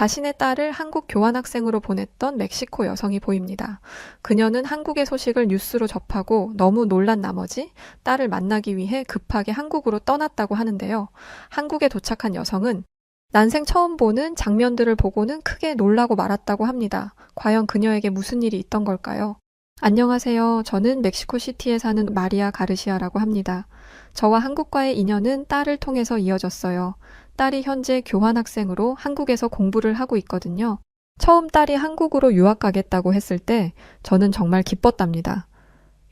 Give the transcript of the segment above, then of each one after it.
자신의 딸을 한국 교환학생으로 보냈던 멕시코 여성이 보입니다. 그녀는 한국의 소식을 뉴스로 접하고 너무 놀란 나머지 딸을 만나기 위해 급하게 한국으로 떠났다고 하는데요. 한국에 도착한 여성은 난생 처음 보는 장면들을 보고는 크게 놀라고 말았다고 합니다. 과연 그녀에게 무슨 일이 있던 걸까요? 안녕하세요. 저는 멕시코시티에 사는 마리아 가르시아라고 합니다. 저와 한국과의 인연은 딸을 통해서 이어졌어요. 딸이 현재 교환학생으로 한국에서 공부를 하고 있거든요. 처음 딸이 한국으로 유학 가겠다고 했을 때 저는 정말 기뻤답니다.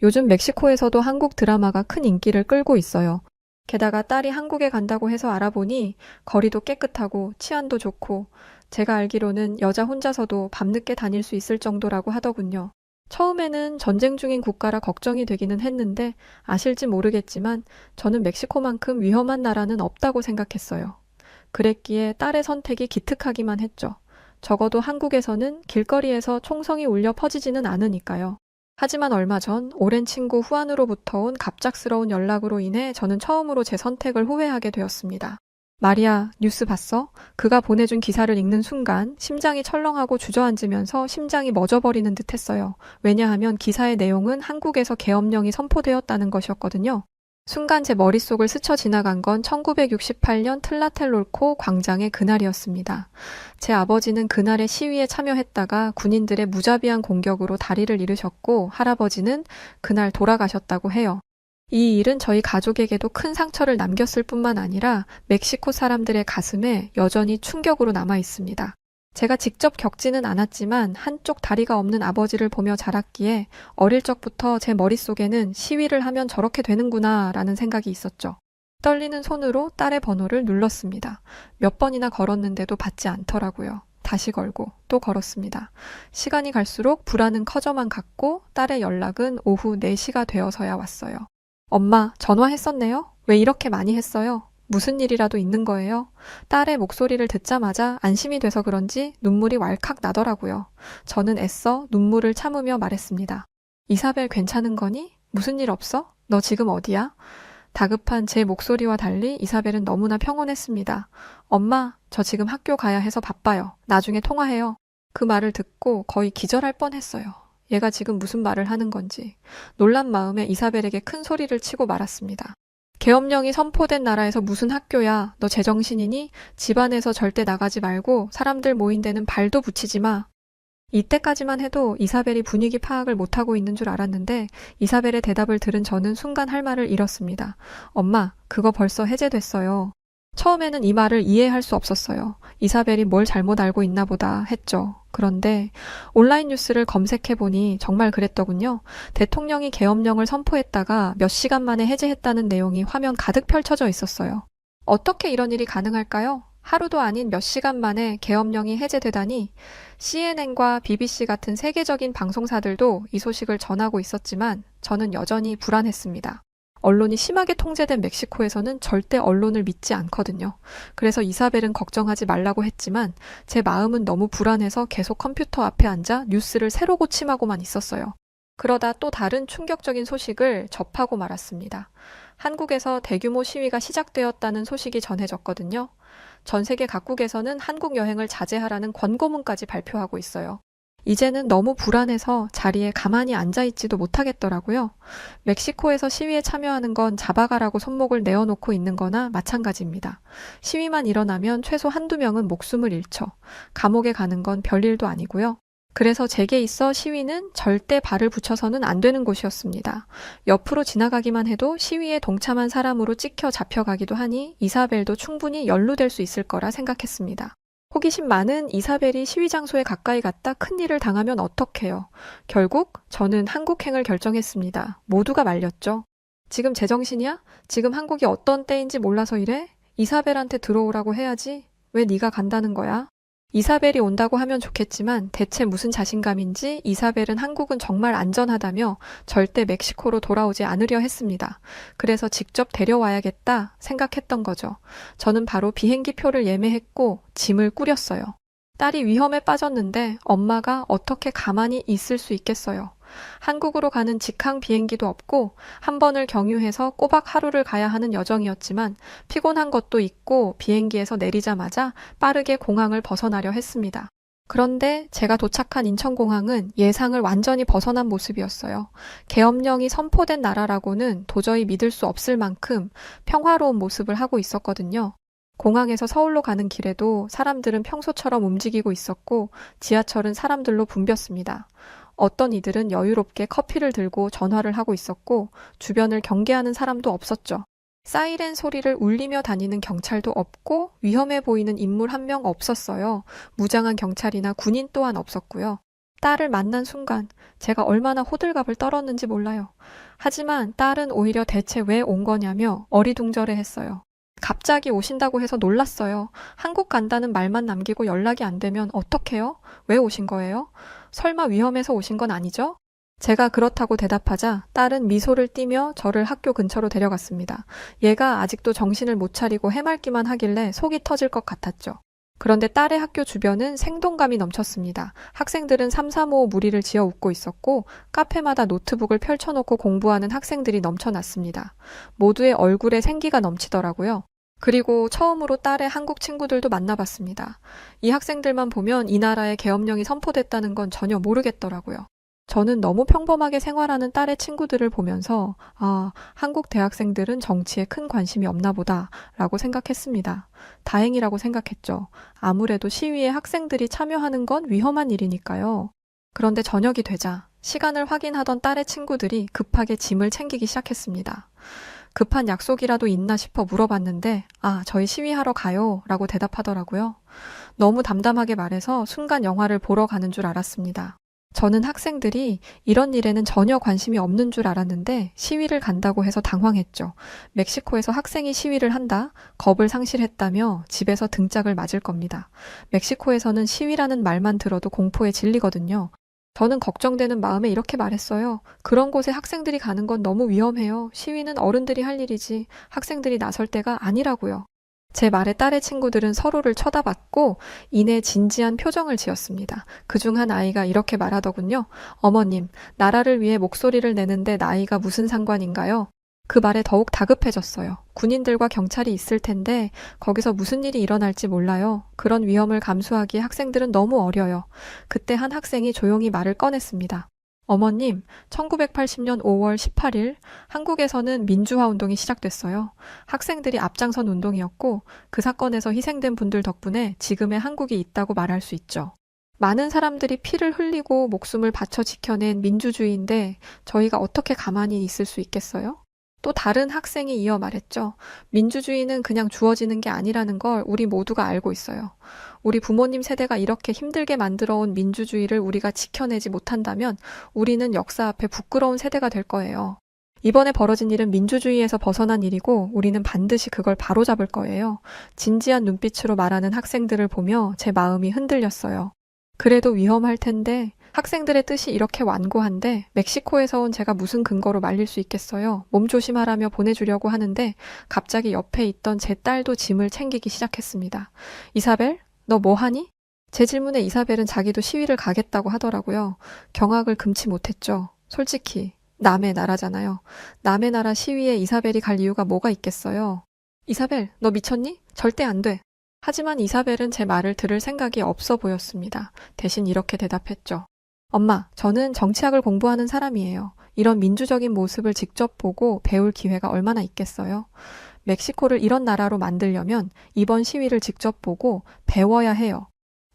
요즘 멕시코에서도 한국 드라마가 큰 인기를 끌고 있어요. 게다가 딸이 한국에 간다고 해서 알아보니 거리도 깨끗하고 치안도 좋고 제가 알기로는 여자 혼자서도 밤늦게 다닐 수 있을 정도라고 하더군요. 처음에는 전쟁 중인 국가라 걱정이 되기는 했는데 아실지 모르겠지만 저는 멕시코만큼 위험한 나라는 없다고 생각했어요. 그랬기에 딸의 선택이 기특하기만 했죠. 적어도 한국에서는 길거리에서 총성이 울려 퍼지지는 않으니까요. 하지만 얼마 전 오랜 친구 후안으로부터 온 갑작스러운 연락으로 인해 저는 처음으로 제 선택을 후회하게 되었습니다. 마리아, 뉴스 봤어? 그가 보내준 기사를 읽는 순간 심장이 철렁하고 주저앉으면서 심장이 멎어버리는 듯 했어요. 왜냐하면 기사의 내용은 한국에서 계엄령이 선포되었다는 것이었거든요. 순간 제 머릿속을 스쳐 지나간 건 1968년 틀라텔롤코 광장의 그날이었습니다. 제 아버지는 그날의 시위에 참여했다가 군인들의 무자비한 공격으로 다리를 잃으셨고 할아버지는 그날 돌아가셨다고 해요. 이 일은 저희 가족에게도 큰 상처를 남겼을 뿐만 아니라 멕시코 사람들의 가슴에 여전히 충격으로 남아 있습니다. 제가 직접 겪지는 않았지만 한쪽 다리가 없는 아버지를 보며 자랐기에 어릴 적부터 제 머릿속에는 시위를 하면 저렇게 되는구나 라는 생각이 있었죠. 떨리는 손으로 딸의 번호를 눌렀습니다. 몇 번이나 걸었는데도 받지 않더라고요. 다시 걸고 또 걸었습니다. 시간이 갈수록 불안은 커져만 갔고 딸의 연락은 오후 4시가 되어서야 왔어요. 엄마, 전화했었네요? 왜 이렇게 많이 했어요? 무슨 일이라도 있는 거예요? 딸의 목소리를 듣자마자 안심이 돼서 그런지 눈물이 왈칵 나더라고요. 저는 애써 눈물을 참으며 말했습니다. 이사벨 괜찮은 거니? 무슨 일 없어? 너 지금 어디야? 다급한 제 목소리와 달리 이사벨은 너무나 평온했습니다. 엄마, 저 지금 학교 가야 해서 바빠요. 나중에 통화해요. 그 말을 듣고 거의 기절할 뻔했어요. 얘가 지금 무슨 말을 하는 건지. 놀란 마음에 이사벨에게 큰 소리를 치고 말았습니다. 계엄령이 선포된 나라에서 무슨 학교야? 너 제정신이니? 집안에서 절대 나가지 말고 사람들 모인 데는 발도 붙이지 마. 이때까지만 해도 이사벨이 분위기 파악을 못하고 있는 줄 알았는데 이사벨의 대답을 들은 저는 순간 할 말을 잃었습니다. 엄마, 그거 벌써 해제됐어요. 처음에는 이 말을 이해할 수 없었어요. 이사벨이 뭘 잘못 알고 있나 보다 했죠. 그런데 온라인 뉴스를 검색해보니 정말 그랬더군요. 대통령이 계엄령을 선포했다가 몇 시간 만에 해제했다는 내용이 화면 가득 펼쳐져 있었어요. 어떻게 이런 일이 가능할까요? 하루도 아닌 몇 시간 만에 계엄령이 해제되다니 CNN과 BBC 같은 세계적인 방송사들도 이 소식을 전하고 있었지만 저는 여전히 불안했습니다. 언론이 심하게 통제된 멕시코에서는 절대 언론을 믿지 않거든요. 그래서 이사벨은 걱정하지 말라고 했지만 제 마음은 너무 불안해서 계속 컴퓨터 앞에 앉아 뉴스를 새로 고침하고만 있었어요. 그러다 또 다른 충격적인 소식을 접하고 말았습니다. 한국에서 대규모 시위가 시작되었다는 소식이 전해졌거든요. 전 세계 각국에서는 한국 여행을 자제하라는 권고문까지 발표하고 있어요. 이제는 너무 불안해서 자리에 가만히 앉아있지도 못하겠더라고요. 멕시코에서 시위에 참여하는 건 잡아가라고 손목을 내어놓고 있는 거나 마찬가지입니다. 시위만 일어나면 최소 한두 명은 목숨을 잃죠. 감옥에 가는 건 별일도 아니고요. 그래서 제게 있어 시위는 절대 발을 붙여서는 안 되는 곳이었습니다. 옆으로 지나가기만 해도 시위에 동참한 사람으로 찍혀 잡혀가기도 하니 이사벨도 충분히 연루될 수 있을 거라 생각했습니다. 호기심 많은 이사벨이 시위 장소에 가까이 갔다 큰일을 당하면 어떡해요. 결국 저는 한국행을 결정했습니다. 모두가 말렸죠. 지금 제정신이야? 지금 한국이 어떤 때인지 몰라서 이래? 이사벨한테 들어오라고 해야지. 왜 네가 간다는 거야? 이사벨이 온다고 하면 좋겠지만 대체 무슨 자신감인지 이사벨은 한국은 정말 안전하다며 절대 멕시코로 돌아오지 않으려 했습니다. 그래서 직접 데려와야겠다 생각했던 거죠. 저는 바로 비행기 표를 예매했고 짐을 꾸렸어요. 딸이 위험에 빠졌는데 엄마가 어떻게 가만히 있을 수 있겠어요. 한국으로 가는 직항 비행기도 없고 한 번을 경유해서 꼬박 하루를 가야 하는 여정이었지만 피곤한 것도 있고 비행기에서 내리자마자 빠르게 공항을 벗어나려 했습니다. 그런데 제가 도착한 인천공항은 예상을 완전히 벗어난 모습이었어요. 계엄령이 선포된 나라라고는 도저히 믿을 수 없을 만큼 평화로운 모습을 하고 있었거든요. 공항에서 서울로 가는 길에도 사람들은 평소처럼 움직이고 있었고 지하철은 사람들로 붐볐습니다. 어떤 이들은 여유롭게 커피를 들고 전화를 하고 있었고 주변을 경계하는 사람도 없었죠. 사이렌 소리를 울리며 다니는 경찰도 없고 위험해 보이는 인물 한 명 없었어요. 무장한 경찰이나 군인 또한 없었고요. 딸을 만난 순간 제가 얼마나 호들갑을 떨었는지 몰라요. 하지만 딸은 오히려 대체 왜 온 거냐며 어리둥절해 했어요. 갑자기 오신다고 해서 놀랐어요. 한국 간다는 말만 남기고 연락이 안 되면 어떡해요? 왜 오신 거예요? 설마 위험해서 오신 건 아니죠? 제가 그렇다고 대답하자 딸은 미소를 띠며 저를 학교 근처로 데려갔습니다. 얘가 아직도 정신을 못 차리고 해맑기만 하길래 속이 터질 것 같았죠. 그런데 딸의 학교 주변은 생동감이 넘쳤습니다. 학생들은 삼삼오오 무리를 지어 웃고 있었고 카페마다 노트북을 펼쳐놓고 공부하는 학생들이 넘쳐났습니다. 모두의 얼굴에 생기가 넘치더라고요. 그리고 처음으로 딸의 한국 친구들도 만나봤습니다. 이 학생들만 보면 이 나라에 계엄령이 선포됐다는 건 전혀 모르겠더라고요. 저는 너무 평범하게 생활하는 딸의 친구들을 보면서 한국 대학생들은 정치에 큰 관심이 없나 보다라고 생각했습니다. 다행이라고 생각했죠. 아무래도 시위에 학생들이 참여하는 건 위험한 일이니까요. 그런데 저녁이 되자 시간을 확인하던 딸의 친구들이 급하게 짐을 챙기기 시작했습니다. 급한 약속이라도 있나 싶어 물어봤는데 저희 시위하러 가요 라고 대답하더라고요. 너무 담담하게 말해서 순간 영화를 보러 가는 줄 알았습니다. 저는 학생들이 이런 일에는 전혀 관심이 없는 줄 알았는데 시위를 간다고 해서 당황했죠. 멕시코에서 학생이 시위를 한다? 겁을 상실했다며 집에서 등짝을 맞을 겁니다. 멕시코에서는 시위라는 말만 들어도 공포에 질리거든요. 저는 걱정되는 마음에 이렇게 말했어요. 그런 곳에 학생들이 가는 건 너무 위험해요. 시위는 어른들이 할 일이지 학생들이 나설 때가 아니라고요. 제 말에 딸의 친구들은 서로를 쳐다봤고 이내 진지한 표정을 지었습니다. 그중 한 아이가 이렇게 말하더군요. 어머님, 나라를 위해 목소리를 내는데 나이가 무슨 상관인가요? 그 말에 더욱 다급해졌어요. 군인들과 경찰이 있을 텐데 거기서 무슨 일이 일어날지 몰라요. 그런 위험을 감수하기에 학생들은 너무 어려요. 그때 한 학생이 조용히 말을 꺼냈습니다. 어머님, 1980년 5월 18일 한국에서는 민주화 운동이 시작됐어요. 학생들이 앞장선 운동이었고 그 사건에서 희생된 분들 덕분에 지금의 한국이 있다고 말할 수 있죠. 많은 사람들이 피를 흘리고 목숨을 바쳐 지켜낸 민주주의인데 저희가 어떻게 가만히 있을 수 있겠어요? 또 다른 학생이 이어 말했죠. 민주주의는 그냥 주어지는 게 아니라는 걸 우리 모두가 알고 있어요. 우리 부모님 세대가 이렇게 힘들게 만들어온 민주주의를 우리가 지켜내지 못한다면 우리는 역사 앞에 부끄러운 세대가 될 거예요. 이번에 벌어진 일은 민주주의에서 벗어난 일이고 우리는 반드시 그걸 바로잡을 거예요. 진지한 눈빛으로 말하는 학생들을 보며 제 마음이 흔들렸어요. 그래도 위험할 텐데 학생들의 뜻이 이렇게 완고한데 멕시코에서 온 제가 무슨 근거로 말릴 수 있겠어요. 몸 조심하라며 보내주려고 하는데 갑자기 옆에 있던 제 딸도 짐을 챙기기 시작했습니다. 이사벨, 너 뭐 하니? 제 질문에 이사벨은 자기도 시위를 가겠다고 하더라고요. 경악을 금치 못했죠. 솔직히 남의 나라잖아요. 남의 나라 시위에 이사벨이 갈 이유가 뭐가 있겠어요. 이사벨, 너 미쳤니? 절대 안 돼. 하지만 이사벨은 제 말을 들을 생각이 없어 보였습니다. 대신 이렇게 대답했죠. 엄마, 저는 정치학을 공부하는 사람이에요. 이런 민주적인 모습을 직접 보고 배울 기회가 얼마나 있겠어요? 멕시코를 이런 나라로 만들려면 이번 시위를 직접 보고 배워야 해요.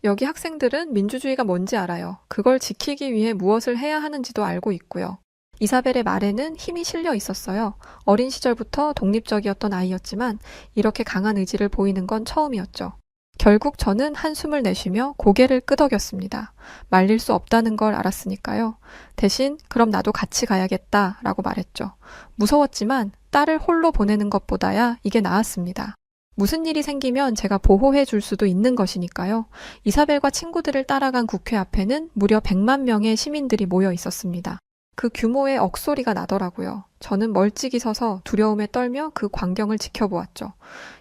여기 학생들은 민주주의가 뭔지 알아요. 그걸 지키기 위해 무엇을 해야 하는지도 알고 있고요. 이사벨의 말에는 힘이 실려 있었어요. 어린 시절부터 독립적이었던 아이였지만 이렇게 강한 의지를 보이는 건 처음이었죠. 결국 저는 한숨을 내쉬며 고개를 끄덕였습니다. 말릴 수 없다는 걸 알았으니까요. 대신 그럼 나도 같이 가야겠다라고 말했죠. 무서웠지만 딸을 홀로 보내는 것보다야 이게 나았습니다. 무슨 일이 생기면 제가 보호해 줄 수도 있는 것이니까요. 이사벨과 친구들을 따라간 국회 앞에는 무려 100만 명의 시민들이 모여 있었습니다. 그 규모의 억소리가 나더라고요. 저는 멀찍이 서서 두려움에 떨며 그 광경을 지켜보았죠.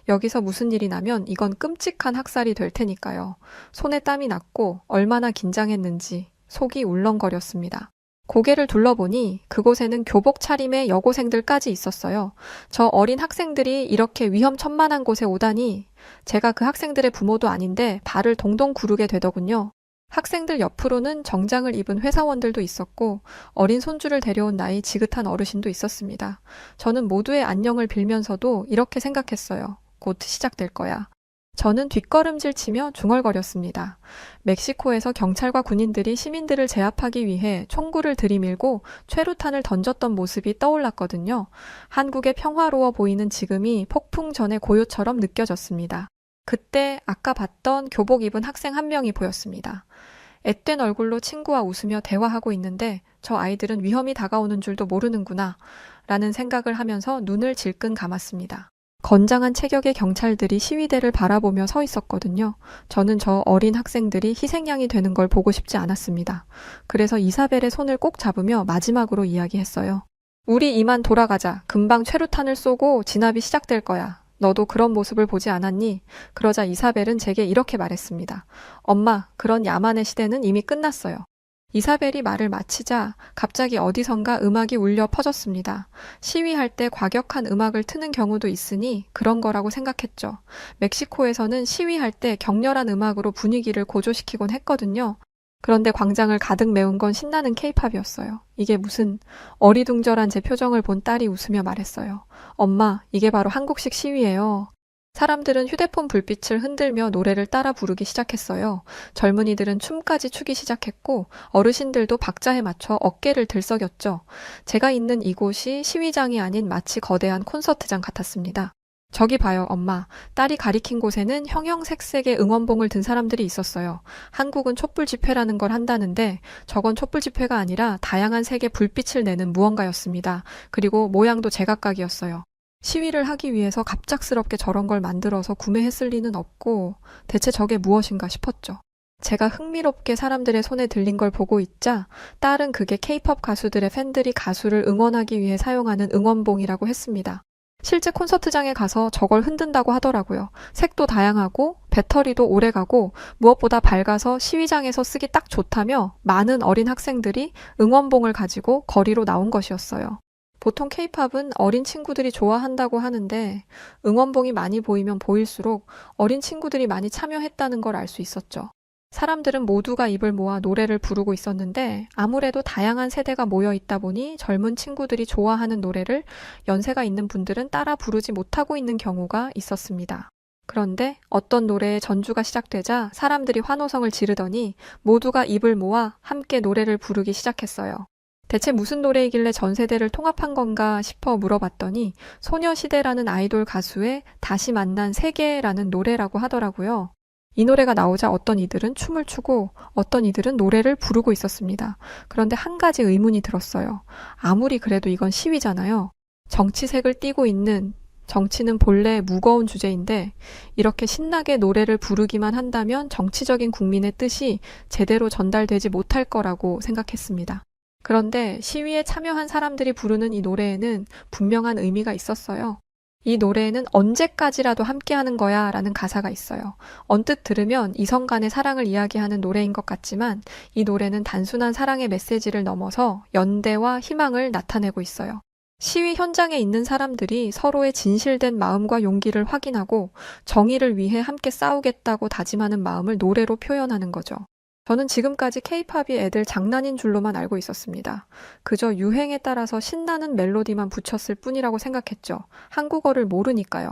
여기서 무슨 일이 나면 이건 끔찍한 학살이 될 테니까요. 손에 땀이 났고 얼마나 긴장했는지 속이 울렁거렸습니다. 고개를 둘러보니 그곳에는 교복 차림의 여고생들까지 있었어요. 저 어린 학생들이 이렇게 위험천만한 곳에 오다니 제가 그 학생들의 부모도 아닌데 발을 동동 구르게 되더군요. 학생들 옆으로는 정장을 입은 회사원들도 있었고 어린 손주를 데려온 나이 지긋한 어르신도 있었습니다. 저는 모두의 안녕을 빌면서도 이렇게 생각했어요. 곧 시작될 거야. 저는 뒷걸음질 치며 중얼거렸습니다. 멕시코에서 경찰과 군인들이 시민들을 제압하기 위해 총구를 들이밀고 최루탄을 던졌던 모습이 떠올랐거든요. 한국의 평화로워 보이는 지금이 폭풍 전의 고요처럼 느껴졌습니다. 그때 아까 봤던 교복 입은 학생 한 명이 보였습니다. 앳된 얼굴로 친구와 웃으며 대화하고 있는데 저 아이들은 위험이 다가오는 줄도 모르는구나 라는 생각을 하면서 눈을 질끈 감았습니다. 건장한 체격의 경찰들이 시위대를 바라보며 서 있었거든요. 저는 저 어린 학생들이 희생양이 되는 걸 보고 싶지 않았습니다. 그래서 이사벨의 손을 꼭 잡으며 마지막으로 이야기했어요. 우리 이만 돌아가자. 금방 최루탄을 쏘고 진압이 시작될 거야. 너도 그런 모습을 보지 않았니? 그러자 이사벨은 제게 이렇게 말했습니다. 엄마, 그런 야만의 시대는 이미 끝났어요. 이사벨이 말을 마치자 갑자기 어디선가 음악이 울려 퍼졌습니다. 시위할 때 과격한 음악을 트는 경우도 있으니 그런 거라고 생각했죠. 멕시코에서는 시위할 때 격렬한 음악으로 분위기를 고조시키곤 했거든요. 그런데 광장을 가득 메운 건 신나는 케이팝이었어요. 이게 무슨 어리둥절한 제 표정을 본 딸이 웃으며 말했어요. 엄마, 이게 바로 한국식 시위예요. 사람들은 휴대폰 불빛을 흔들며 노래를 따라 부르기 시작했어요. 젊은이들은 춤까지 추기 시작했고 어르신들도 박자에 맞춰 어깨를 들썩였죠. 제가 있는 이곳이 시위장이 아닌 마치 거대한 콘서트장 같았습니다. 저기 봐요, 엄마. 딸이 가리킨 곳에는 형형색색의 응원봉을 든 사람들이 있었어요. 한국은 촛불 집회라는 걸 한다는데 저건 촛불 집회가 아니라 다양한 색의 불빛을 내는 무언가였습니다. 그리고 모양도 제각각이었어요. 시위를 하기 위해서 갑작스럽게 저런 걸 만들어서 구매했을 리는 없고 대체 저게 무엇인가 싶었죠. 제가 흥미롭게 사람들의 손에 들린 걸 보고 있자 딸은 그게 케이팝 가수들의 팬들이 가수를 응원하기 위해 사용하는 응원봉이라고 했습니다. 실제 콘서트장에 가서 저걸 흔든다고 하더라고요. 색도 다양하고 배터리도 오래가고 무엇보다 밝아서 시위장에서 쓰기 딱 좋다며 많은 어린 학생들이 응원봉을 가지고 거리로 나온 것이었어요. 보통 케이팝은 어린 친구들이 좋아한다고 하는데 응원봉이 많이 보이면 보일수록 어린 친구들이 많이 참여했다는 걸 알 수 있었죠. 사람들은 모두가 입을 모아 노래를 부르고 있었는데 아무래도 다양한 세대가 모여 있다 보니 젊은 친구들이 좋아하는 노래를 연세가 있는 분들은 따라 부르지 못하고 있는 경우가 있었습니다. 그런데 어떤 노래의 전주가 시작되자 사람들이 환호성을 지르더니 모두가 입을 모아 함께 노래를 부르기 시작했어요. 대체 무슨 노래이길래 전 세대를 통합한 건가 싶어 물어봤더니 소녀시대라는 아이돌 가수의 다시 만난 세계라는 노래라고 하더라고요. 이 노래가 나오자 어떤 이들은 춤을 추고 어떤 이들은 노래를 부르고 있었습니다. 그런데 한 가지 의문이 들었어요. 아무리 그래도 이건 시위잖아요. 정치색을 띠고 있는 정치는 본래 무거운 주제인데 이렇게 신나게 노래를 부르기만 한다면 정치적인 국민의 뜻이 제대로 전달되지 못할 거라고 생각했습니다. 그런데 시위에 참여한 사람들이 부르는 이 노래에는 분명한 의미가 있었어요. 이 노래에는 언제까지라도 함께하는 거야 라는 가사가 있어요. 언뜻 들으면 이성 간의 사랑을 이야기하는 노래인 것 같지만 이 노래는 단순한 사랑의 메시지를 넘어서 연대와 희망을 나타내고 있어요. 시위 현장에 있는 사람들이 서로의 진실된 마음과 용기를 확인하고 정의를 위해 함께 싸우겠다고 다짐하는 마음을 노래로 표현하는 거죠. 저는 지금까지 케이팝이 애들 장난인 줄로만 알고 있었습니다. 그저 유행에 따라서 신나는 멜로디만 붙였을 뿐이라고 생각했죠. 한국어를 모르니까요.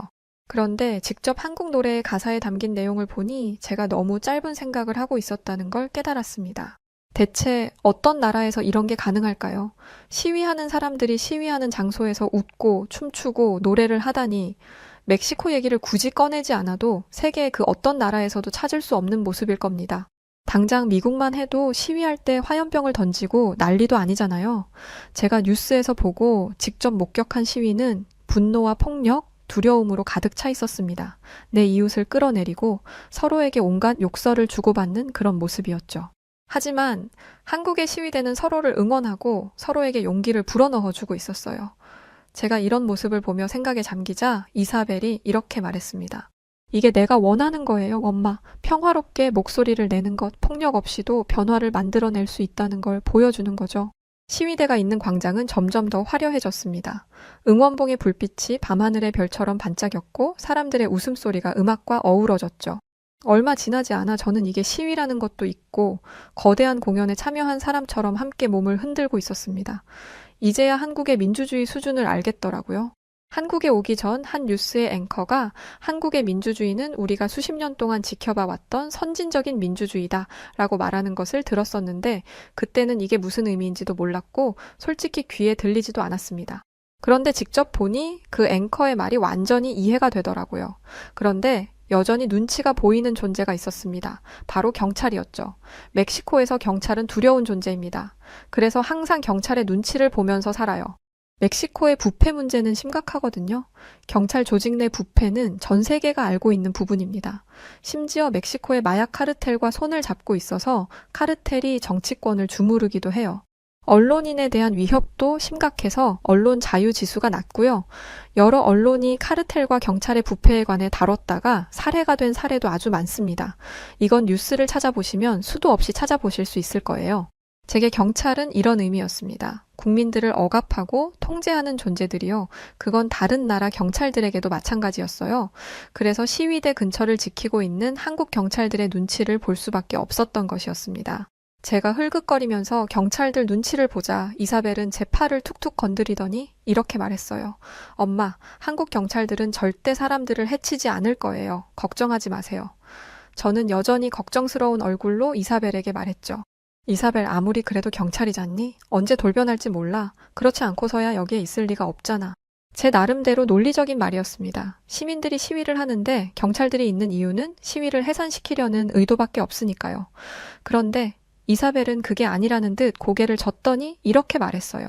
그런데 직접 한국 노래의 가사에 담긴 내용을 보니 제가 너무 짧은 생각을 하고 있었다는 걸 깨달았습니다. 대체 어떤 나라에서 이런 게 가능할까요? 시위하는 사람들이 시위하는 장소에서 웃고 춤추고 노래를 하다니 멕시코 얘기를 굳이 꺼내지 않아도 세계의 그 어떤 나라에서도 찾을 수 없는 모습일 겁니다. 당장 미국만 해도 시위할 때 화염병을 던지고 난리도 아니잖아요. 제가 뉴스에서 보고 직접 목격한 시위는 분노와 폭력, 두려움으로 가득 차 있었습니다. 내 이웃을 끌어내리고 서로에게 온갖 욕설을 주고받는 그런 모습이었죠. 하지만 한국의 시위대는 서로를 응원하고 서로에게 용기를 불어넣어주고 있었어요. 제가 이런 모습을 보며 생각에 잠기자 이사벨이 이렇게 말했습니다. 이게 내가 원하는 거예요, 엄마. 평화롭게 목소리를 내는 것, 폭력 없이도 변화를 만들어낼 수 있다는 걸 보여주는 거죠. 시위대가 있는 광장은 점점 더 화려해졌습니다. 응원봉의 불빛이 밤하늘의 별처럼 반짝였고 사람들의 웃음소리가 음악과 어우러졌죠. 얼마 지나지 않아 저는 이게 시위라는 것도 있고 거대한 공연에 참여한 사람처럼 함께 몸을 흔들고 있었습니다. 이제야 한국의 민주주의 수준을 알겠더라고요. 한국에 오기 전 한 뉴스의 앵커가 한국의 민주주의는 우리가 수십 년 동안 지켜봐 왔던 선진적인 민주주의다 라고 말하는 것을 들었었는데 그때는 이게 무슨 의미인지도 몰랐고 솔직히 귀에 들리지도 않았습니다. 그런데 직접 보니 그 앵커의 말이 완전히 이해가 되더라고요. 그런데 여전히 눈치가 보이는 존재가 있었습니다. 바로 경찰이었죠. 멕시코에서 경찰은 두려운 존재입니다. 그래서 항상 경찰의 눈치를 보면서 살아요. 멕시코의 부패 문제는 심각하거든요. 경찰 조직 내 부패는 전 세계가 알고 있는 부분입니다. 심지어 멕시코의 마약 카르텔과 손을 잡고 있어서 카르텔이 정치권을 주무르기도 해요. 언론인에 대한 위협도 심각해서 언론 자유 지수가 낮고요. 여러 언론이 카르텔과 경찰의 부패에 관해 다뤘다가 살해가 된 사례도 아주 많습니다. 이건 뉴스를 찾아보시면 수도 없이 찾아보실 수 있을 거예요. 제게 경찰은 이런 의미였습니다. 국민들을 억압하고 통제하는 존재들이요. 그건 다른 나라 경찰들에게도 마찬가지였어요. 그래서 시위대 근처를 지키고 있는 한국 경찰들의 눈치를 볼 수밖에 없었던 것이었습니다. 제가 흘긋거리면서 경찰들 눈치를 보자 이사벨은 제 팔을 툭툭 건드리더니 이렇게 말했어요. 엄마, 한국 경찰들은 절대 사람들을 해치지 않을 거예요. 걱정하지 마세요. 저는 여전히 걱정스러운 얼굴로 이사벨에게 말했죠. 이사벨 아무리 그래도 경찰이잖니? 언제 돌변할지 몰라. 그렇지 않고서야 여기에 있을 리가 없잖아. 제 나름대로 논리적인 말이었습니다. 시민들이 시위를 하는데 경찰들이 있는 이유는 시위를 해산시키려는 의도밖에 없으니까요. 그런데 이사벨은 그게 아니라는 듯 고개를 젓더니 이렇게 말했어요.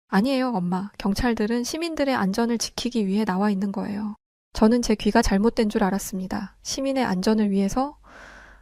아니에요, 엄마. 경찰들은 시민들의 안전을 지키기 위해 나와 있는 거예요. 저는 제 귀가 잘못된 줄 알았습니다. 시민의 안전을 위해서?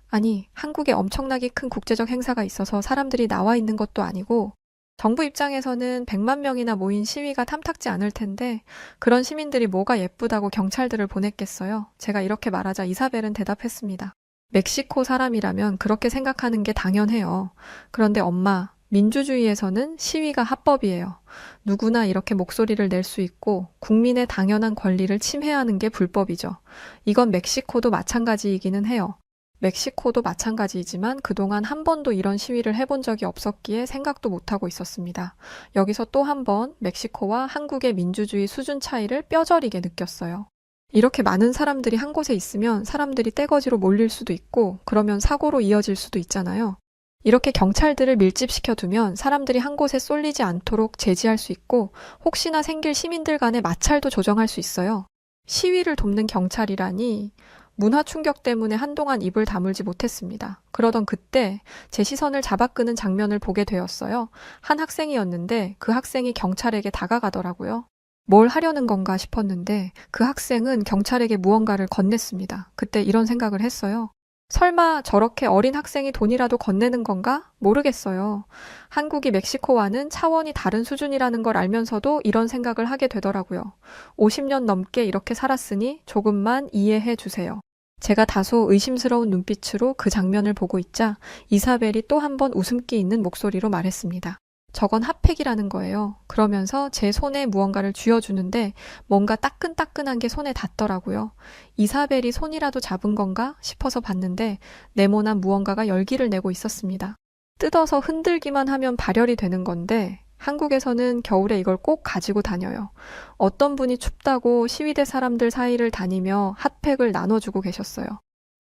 아니, 한국에 엄청나게 큰 국제적 행사가 있어서 사람들이 나와 있는 것도 아니고 정부 입장에서는 100만 명이나 모인 시위가 탐탁지 않을 텐데 그런 시민들이 뭐가 예쁘다고 경찰들을 보냈겠어요? 제가 이렇게 말하자 이사벨은 대답했습니다. 멕시코 사람이라면 그렇게 생각하는 게 당연해요. 그런데 엄마, 민주주의에서는 시위가 합법이에요. 누구나 이렇게 목소리를 낼 수 있고 국민의 당연한 권리를 침해하는 게 불법이죠. 이건 멕시코도 마찬가지이기는 해요. 멕시코도 마찬가지이지만 그동안 한 번도 이런 시위를 해본 적이 없었기에 생각도 못하고 있었습니다. 여기서 또 한 번 멕시코와 한국의 민주주의 수준 차이를 뼈저리게 느꼈어요. 이렇게 많은 사람들이 한 곳에 있으면 사람들이 떼거지로 몰릴 수도 있고 그러면 사고로 이어질 수도 있잖아요. 이렇게 경찰들을 밀집시켜 두면 사람들이 한 곳에 쏠리지 않도록 제지할 수 있고 혹시나 생길 시민들 간의 마찰도 조정할 수 있어요. 시위를 돕는 경찰이라니 문화 충격 때문에 한동안 입을 다물지 못했습니다. 그러던 그때 제 시선을 잡아끄는 장면을 보게 되었어요. 한 학생이었는데 그 학생이 경찰에게 다가가더라고요. 뭘 하려는 건가 싶었는데 그 학생은 경찰에게 무언가를 건넸습니다. 그때 이런 생각을 했어요. 설마 저렇게 어린 학생이 돈이라도 건네는 건가? 모르겠어요. 한국이 멕시코와는 차원이 다른 수준이라는 걸 알면서도 이런 생각을 하게 되더라고요. 50년 넘게 이렇게 살았으니 조금만 이해해 주세요. 제가 다소 의심스러운 눈빛으로 그 장면을 보고 있자 이사벨이 또 한 번 웃음기 있는 목소리로 말했습니다. 저건 핫팩이라는 거예요. 그러면서 제 손에 무언가를 쥐어주는데 뭔가 따끈따끈한 게 손에 닿더라고요. 이사벨이 손이라도 잡은 건가 싶어서 봤는데 네모난 무언가가 열기를 내고 있었습니다. 뜯어서 흔들기만 하면 발열이 되는 건데 한국에서는 겨울에 이걸 꼭 가지고 다녀요. 어떤 분이 춥다고 시위대 사람들 사이를 다니며 핫팩을 나눠주고 계셨어요.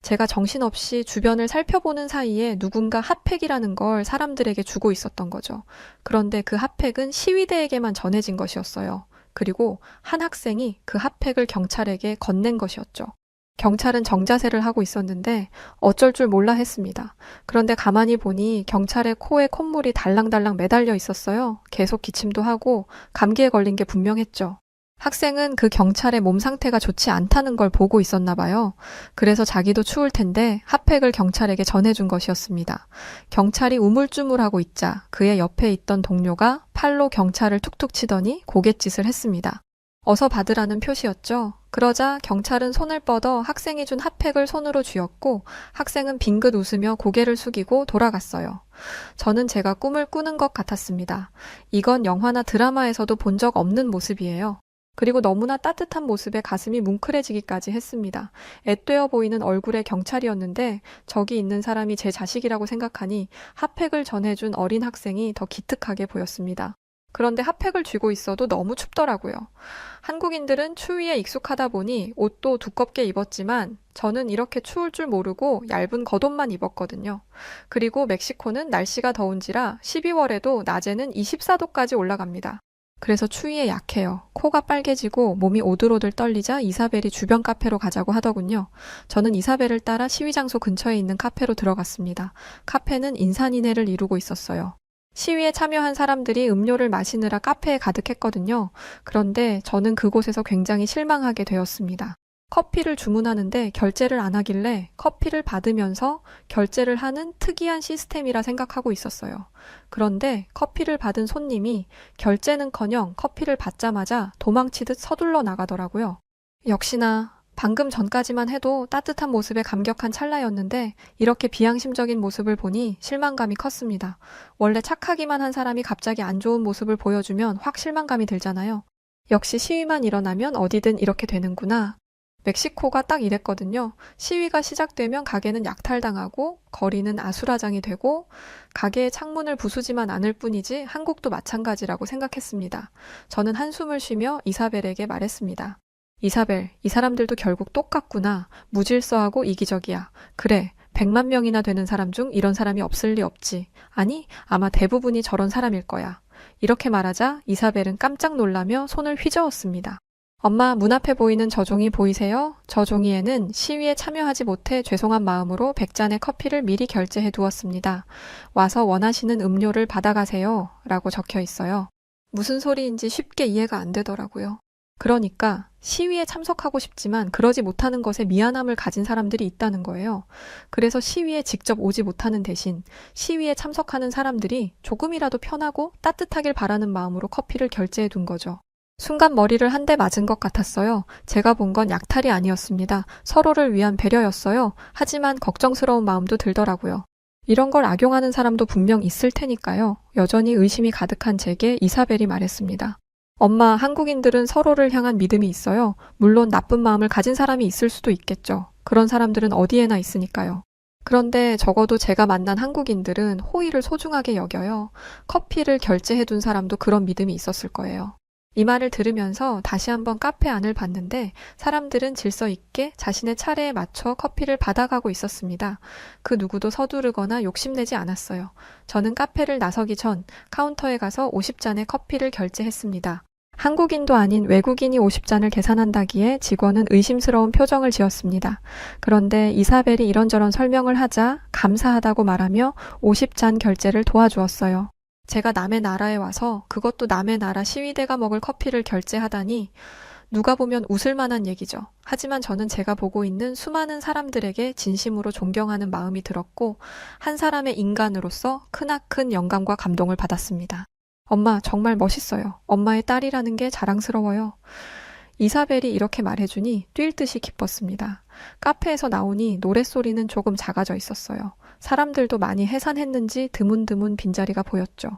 제가 정신없이 주변을 살펴보는 사이에 누군가 핫팩이라는 걸 사람들에게 주고 있었던 거죠. 그런데 그 핫팩은 시위대에게만 전해진 것이었어요. 그리고 한 학생이 그 핫팩을 경찰에게 건넨 것이었죠. 경찰은 정자세를 하고 있었는데 어쩔 줄 몰라 했습니다. 그런데 가만히 보니 경찰의 코에 콧물이 달랑달랑 매달려 있었어요. 계속 기침도 하고 감기에 걸린 게 분명했죠. 학생은 그 경찰의 몸 상태가 좋지 않다는 걸 보고 있었나 봐요. 그래서 자기도 추울 텐데 핫팩을 경찰에게 전해준 것이었습니다. 경찰이 우물쭈물하고 있자 그의 옆에 있던 동료가 팔로 경찰을 툭툭 치더니 고갯짓을 했습니다. 어서 받으라는 표시였죠. 그러자 경찰은 손을 뻗어 학생이 준 핫팩을 손으로 쥐었고 학생은 빙긋 웃으며 고개를 숙이고 돌아갔어요. 저는 제가 꿈을 꾸는 것 같았습니다. 이건 영화나 드라마에서도 본 적 없는 모습이에요. 그리고 너무나 따뜻한 모습에 가슴이 뭉클해지기까지 했습니다. 앳되어 보이는 얼굴의 경찰이었는데 저기 있는 사람이 제 자식이라고 생각하니 핫팩을 전해준 어린 학생이 더 기특하게 보였습니다. 그런데 핫팩을 쥐고 있어도 너무 춥더라고요. 한국인들은 추위에 익숙하다 보니 옷도 두껍게 입었지만 저는 이렇게 추울 줄 모르고 얇은 겉옷만 입었거든요. 그리고 멕시코는 날씨가 더운지라 12월에도 낮에는 24도까지 올라갑니다. 그래서 추위에 약해요. 코가 빨개지고 몸이 오들오들 떨리자 이사벨이 주변 카페로 가자고 하더군요. 저는 이사벨을 따라 시위 장소 근처에 있는 카페로 들어갔습니다. 카페는 인산인해를 이루고 있었어요. 시위에 참여한 사람들이 음료를 마시느라 카페에 가득했거든요. 그런데 저는 그곳에서 굉장히 실망하게 되었습니다. 커피를 주문하는데 결제를 안 하길래 커피를 받으면서 결제를 하는 특이한 시스템이라 생각하고 있었어요. 그런데 커피를 받은 손님이 결제는커녕 커피를 받자마자 도망치듯 서둘러 나가더라고요. 역시나 방금 전까지만 해도 따뜻한 모습에 감격한 찰나였는데 이렇게 비양심적인 모습을 보니 실망감이 컸습니다. 원래 착하기만 한 사람이 갑자기 안 좋은 모습을 보여주면 확 실망감이 들잖아요. 역시 시위만 일어나면 어디든 이렇게 되는구나. 멕시코가 딱 이랬거든요. 시위가 시작되면 가게는 약탈당하고 거리는 아수라장이 되고 가게의 창문을 부수지만 않을 뿐이지 한국도 마찬가지라고 생각했습니다. 저는 한숨을 쉬며 이사벨에게 말했습니다. 이사벨, 이 사람들도 결국 똑같구나. 무질서하고 이기적이야. 그래, 100만 명이나 되는 사람 중 이런 사람이 없을 리 없지. 아니, 아마 대부분이 저런 사람일 거야. 이렇게 말하자 이사벨은 깜짝 놀라며 손을 휘저었습니다. 엄마, 문 앞에 보이는 저 종이 보이세요? 저 종이에는 시위에 참여하지 못해 죄송한 마음으로 100잔의 커피를 미리 결제해 두었습니다. 와서 원하시는 음료를 받아가세요. 라고 적혀 있어요. 무슨 소리인지 쉽게 이해가 안 되더라고요. 그러니까 시위에 참석하고 싶지만 그러지 못하는 것에 미안함을 가진 사람들이 있다는 거예요. 그래서 시위에 직접 오지 못하는 대신 시위에 참석하는 사람들이 조금이라도 편하고 따뜻하길 바라는 마음으로 커피를 결제해 둔 거죠. 순간 머리를 한 대 맞은 것 같았어요. 제가 본 건 약탈이 아니었습니다. 서로를 위한 배려였어요. 하지만 걱정스러운 마음도 들더라고요. 이런 걸 악용하는 사람도 분명 있을 테니까요. 여전히 의심이 가득한 제게 이사벨이 말했습니다. 엄마, 한국인들은 서로를 향한 믿음이 있어요. 물론 나쁜 마음을 가진 사람이 있을 수도 있겠죠. 그런 사람들은 어디에나 있으니까요. 그런데 적어도 제가 만난 한국인들은 호의를 소중하게 여겨요. 커피를 결제해둔 사람도 그런 믿음이 있었을 거예요. 이 말을 들으면서 다시 한번 카페 안을 봤는데 사람들은 질서 있게 자신의 차례에 맞춰 커피를 받아가고 있었습니다. 그 누구도 서두르거나 욕심내지 않았어요. 저는 카페를 나서기 전 카운터에 가서 50잔의 커피를 결제했습니다. 한국인도 아닌 외국인이 50잔을 계산한다기에 직원은 의심스러운 표정을 지었습니다. 그런데 이사벨이 이런저런 설명을 하자 감사하다고 말하며 50잔 결제를 도와주었어요. 제가 남의 나라에 와서 그것도 남의 나라 시위대가 먹을 커피를 결제하다니 누가 보면 웃을 만한 얘기죠. 하지만 저는 제가 보고 있는 수많은 사람들에게 진심으로 존경하는 마음이 들었고 한 사람의 인간으로서 크나큰 영감과 감동을 받았습니다. 엄마, 정말 멋있어요. 엄마의 딸이라는 게 자랑스러워요. 이사벨이 이렇게 말해주니 뛸 듯이 기뻤습니다. 카페에서 나오니 노랫소리는 조금 작아져 있었어요. 사람들도 많이 해산했는지 드문드문 빈자리가 보였죠.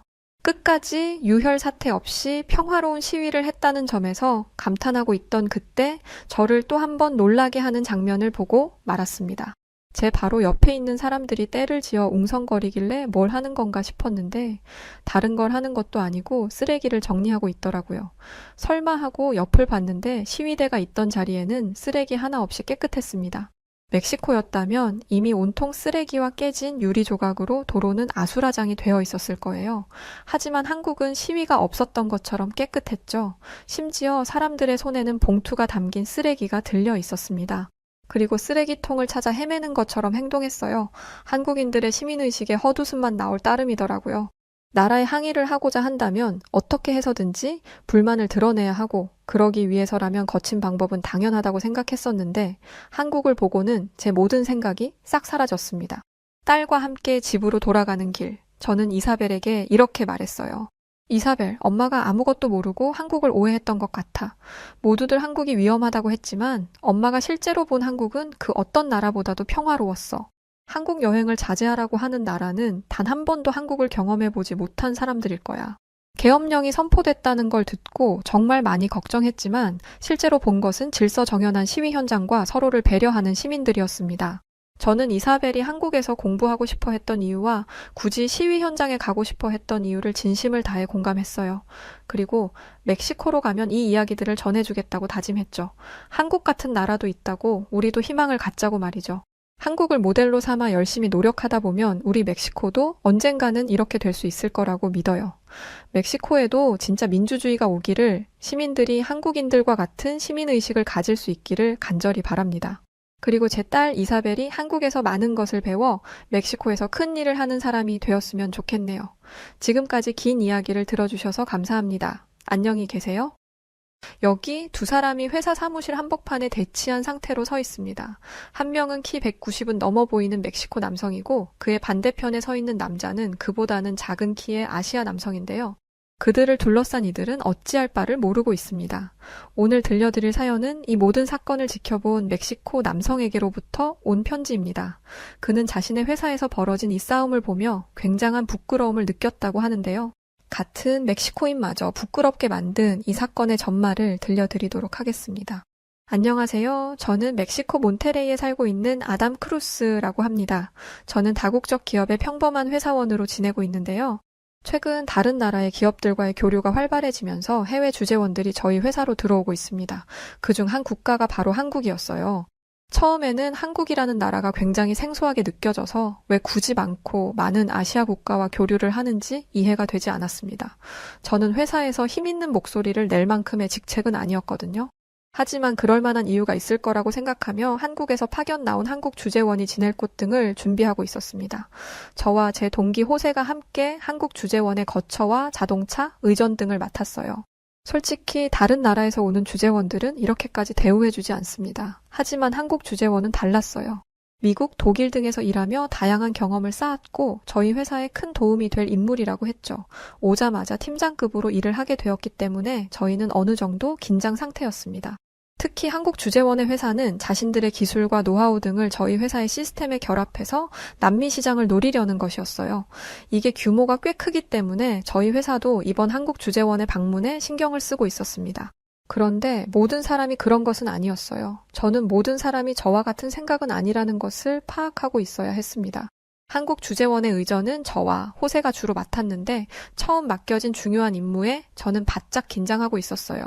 끝까지 유혈 사태 없이 평화로운 시위를 했다는 점에서 감탄하고 있던 그때 저를 또 한 번 놀라게 하는 장면을 보고 말았습니다. 제 바로 옆에 있는 사람들이 떼를 지어 웅성거리길래 뭘 하는 건가 싶었는데 다른 걸 하는 것도 아니고 쓰레기를 정리하고 있더라고요. 설마 하고 옆을 봤는데 시위대가 있던 자리에는 쓰레기 하나 없이 깨끗했습니다. 멕시코였다면 이미 온통 쓰레기와 깨진 유리 조각으로 도로는 아수라장이 되어 있었을 거예요. 하지만 한국은 시위가 없었던 것처럼 깨끗했죠. 심지어 사람들의 손에는 봉투가 담긴 쓰레기가 들려 있었습니다. 그리고 쓰레기통을 찾아 헤매는 것처럼 행동했어요. 한국인들의 시민의식에 헛웃음만 나올 따름이더라고요. 나라에 항의를 하고자 한다면 어떻게 해서든지 불만을 드러내야 하고 그러기 위해서라면 거친 방법은 당연하다고 생각했었는데 한국을 보고는 제 모든 생각이 싹 사라졌습니다. 딸과 함께 집으로 돌아가는 길, 저는 이사벨에게 이렇게 말했어요. 이사벨, 엄마가 아무것도 모르고 한국을 오해했던 것 같아. 모두들 한국이 위험하다고 했지만 엄마가 실제로 본 한국은 그 어떤 나라보다도 평화로웠어. 한국 여행을 자제하라고 하는 나라는 단 한 번도 한국을 경험해보지 못한 사람들일 거야. 계엄령이 선포됐다는 걸 듣고 정말 많이 걱정했지만 실제로 본 것은 질서정연한 시위 현장과 서로를 배려하는 시민들이었습니다. 저는 이사벨이 한국에서 공부하고 싶어 했던 이유와 굳이 시위 현장에 가고 싶어 했던 이유를 진심을 다해 공감했어요. 그리고 멕시코로 가면 이 이야기들을 전해주겠다고 다짐했죠. 한국 같은 나라도 있다고 우리도 희망을 갖자고 말이죠. 한국을 모델로 삼아 열심히 노력하다 보면 우리 멕시코도 언젠가는 이렇게 될 수 있을 거라고 믿어요. 멕시코에도 진짜 민주주의가 오기를, 시민들이 한국인들과 같은 시민의식을 가질 수 있기를 간절히 바랍니다. 그리고 제 딸 이사벨이 한국에서 많은 것을 배워 멕시코에서 큰 일을 하는 사람이 되었으면 좋겠네요. 지금까지 긴 이야기를 들어주셔서 감사합니다. 안녕히 계세요. 여기 두 사람이 회사 사무실 한복판에 대치한 상태로 서 있습니다. 한 명은 키 190은 넘어 보이는 멕시코 남성이고 그의 반대편에 서 있는 남자는 그보다는 작은 키의 아시아 남성인데요. 그들을 둘러싼 이들은 어찌할 바를 모르고 있습니다. 오늘 들려드릴 사연은 이 모든 사건을 지켜본 멕시코 남성에게로부터 온 편지입니다. 그는 자신의 회사에서 벌어진 이 싸움을 보며 굉장한 부끄러움을 느꼈다고 하는데요. 같은 멕시코인마저 부끄럽게 만든 이 사건의 전말을 들려드리도록 하겠습니다. 안녕하세요. 저는 멕시코 몬테레이에 살고 있는 아담 크루스라고 합니다. 저는 다국적 기업의 평범한 회사원으로 지내고 있는데요. 최근 다른 나라의 기업들과의 교류가 활발해지면서 해외 주재원들이 저희 회사로 들어오고 있습니다. 그중 한 국가가 바로 한국이었어요. 처음에는 한국이라는 나라가 굉장히 생소하게 느껴져서 왜 굳이 많은 아시아 국가와 교류를 하는지 이해가 되지 않았습니다. 저는 회사에서 힘 있는 목소리를 낼 만큼의 직책은 아니었거든요. 하지만 그럴 만한 이유가 있을 거라고 생각하며 한국에서 파견 나온 한국 주재원이 지낼 곳 등을 준비하고 있었습니다. 저와 제 동기 호세가 함께 한국 주재원의 거처와 자동차, 의전 등을 맡았어요. 솔직히 다른 나라에서 오는 주재원들은 이렇게까지 대우해주지 않습니다. 하지만 한국 주재원은 달랐어요. 미국, 독일 등에서 일하며 다양한 경험을 쌓았고 저희 회사에 큰 도움이 될 인물이라고 했죠. 오자마자 팀장급으로 일을 하게 되었기 때문에 저희는 어느 정도 긴장 상태였습니다. 특히 한국 주재원의 회사는 자신들의 기술과 노하우 등을 저희 회사의 시스템에 결합해서 남미 시장을 노리려는 것이었어요. 이게 규모가 꽤 크기 때문에 저희 회사도 이번 한국 주재원의 방문에 신경을 쓰고 있었습니다. 그런데 모든 사람이 그런 것은 아니었어요. 저는 모든 사람이 저와 같은 생각은 아니라는 것을 파악하고 있어야 했습니다. 한국 주재원의 의전은 저와 호세가 주로 맡았는데 처음 맡겨진 중요한 임무에 저는 바짝 긴장하고 있었어요.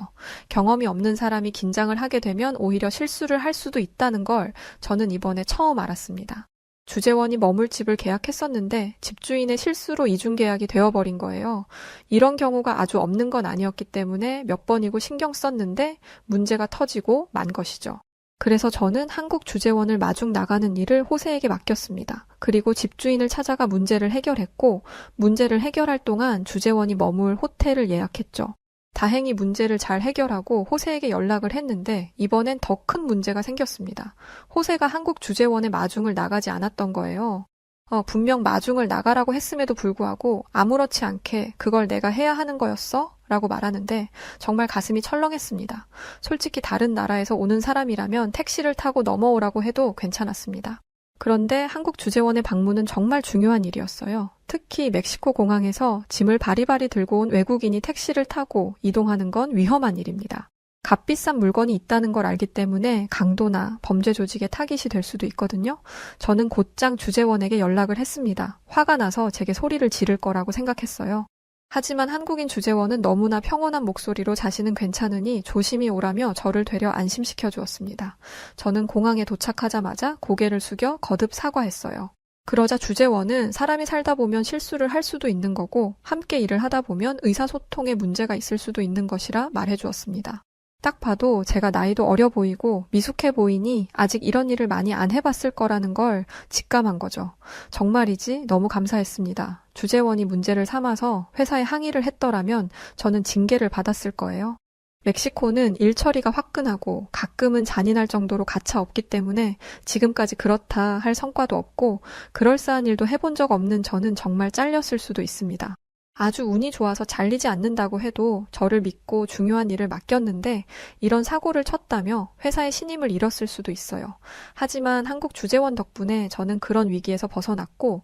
경험이 없는 사람이 긴장을 하게 되면 오히려 실수를 할 수도 있다는 걸 저는 이번에 처음 알았습니다. 주재원이 머물 집을 계약했었는데 집주인의 실수로 이중계약이 되어버린 거예요. 이런 경우가 아주 없는 건 아니었기 때문에 몇 번이고 신경 썼는데 문제가 터지고 만 것이죠. 그래서 저는 한국 주재원을 마중 나가는 일을 호세에게 맡겼습니다. 그리고 집주인을 찾아가 문제를 해결했고 문제를 해결할 동안 주재원이 머물 호텔을 예약했죠. 다행히 문제를 잘 해결하고 호세에게 연락을 했는데 이번엔 더 큰 문제가 생겼습니다. 호세가 한국 주재원의 마중을 나가지 않았던 거예요. 분명 마중을 나가라고 했음에도 불구하고 아무렇지 않게 그걸 내가 해야 하는 거였어? 라고 말하는데 정말 가슴이 철렁했습니다. 솔직히 다른 나라에서 오는 사람이라면 택시를 타고 넘어오라고 해도 괜찮았습니다. 그런데 한국 주재원의 방문은 정말 중요한 일이었어요. 특히 멕시코 공항에서 짐을 바리바리 들고 온 외국인이 택시를 타고 이동하는 건 위험한 일입니다. 값비싼 물건이 있다는 걸 알기 때문에 강도나 범죄 조직의 타깃이 될 수도 있거든요. 저는 곧장 주재원에게 연락을 했습니다. 화가 나서 제게 소리를 지를 거라고 생각했어요. 하지만 한국인 주재원은 너무나 평온한 목소리로 자신은 괜찮으니 조심히 오라며 저를 되려 안심시켜 주었습니다. 저는 공항에 도착하자마자 고개를 숙여 거듭 사과했어요. 그러자 주재원은 사람이 살다 보면 실수를 할 수도 있는 거고 함께 일을 하다 보면 의사소통에 문제가 있을 수도 있는 것이라 말해 주었습니다. 딱 봐도 제가 나이도 어려 보이고 미숙해 보이니 아직 이런 일을 많이 안 해봤을 거라는 걸 직감한 거죠. 정말이지 너무 감사했습니다. 주재원이 문제를 삼아서 회사에 항의를 했더라면 저는 징계를 받았을 거예요. 멕시코는 일 처리가 화끈하고 가끔은 잔인할 정도로 가차 없기 때문에 지금까지 그렇다 할 성과도 없고 그럴싸한 일도 해본 적 없는 저는 정말 잘렸을 수도 있습니다. 아주 운이 좋아서 잘리지 않는다고 해도 저를 믿고 중요한 일을 맡겼는데 이런 사고를 쳤다며 회사의 신임을 잃었을 수도 있어요. 하지만 한국 주재원 덕분에 저는 그런 위기에서 벗어났고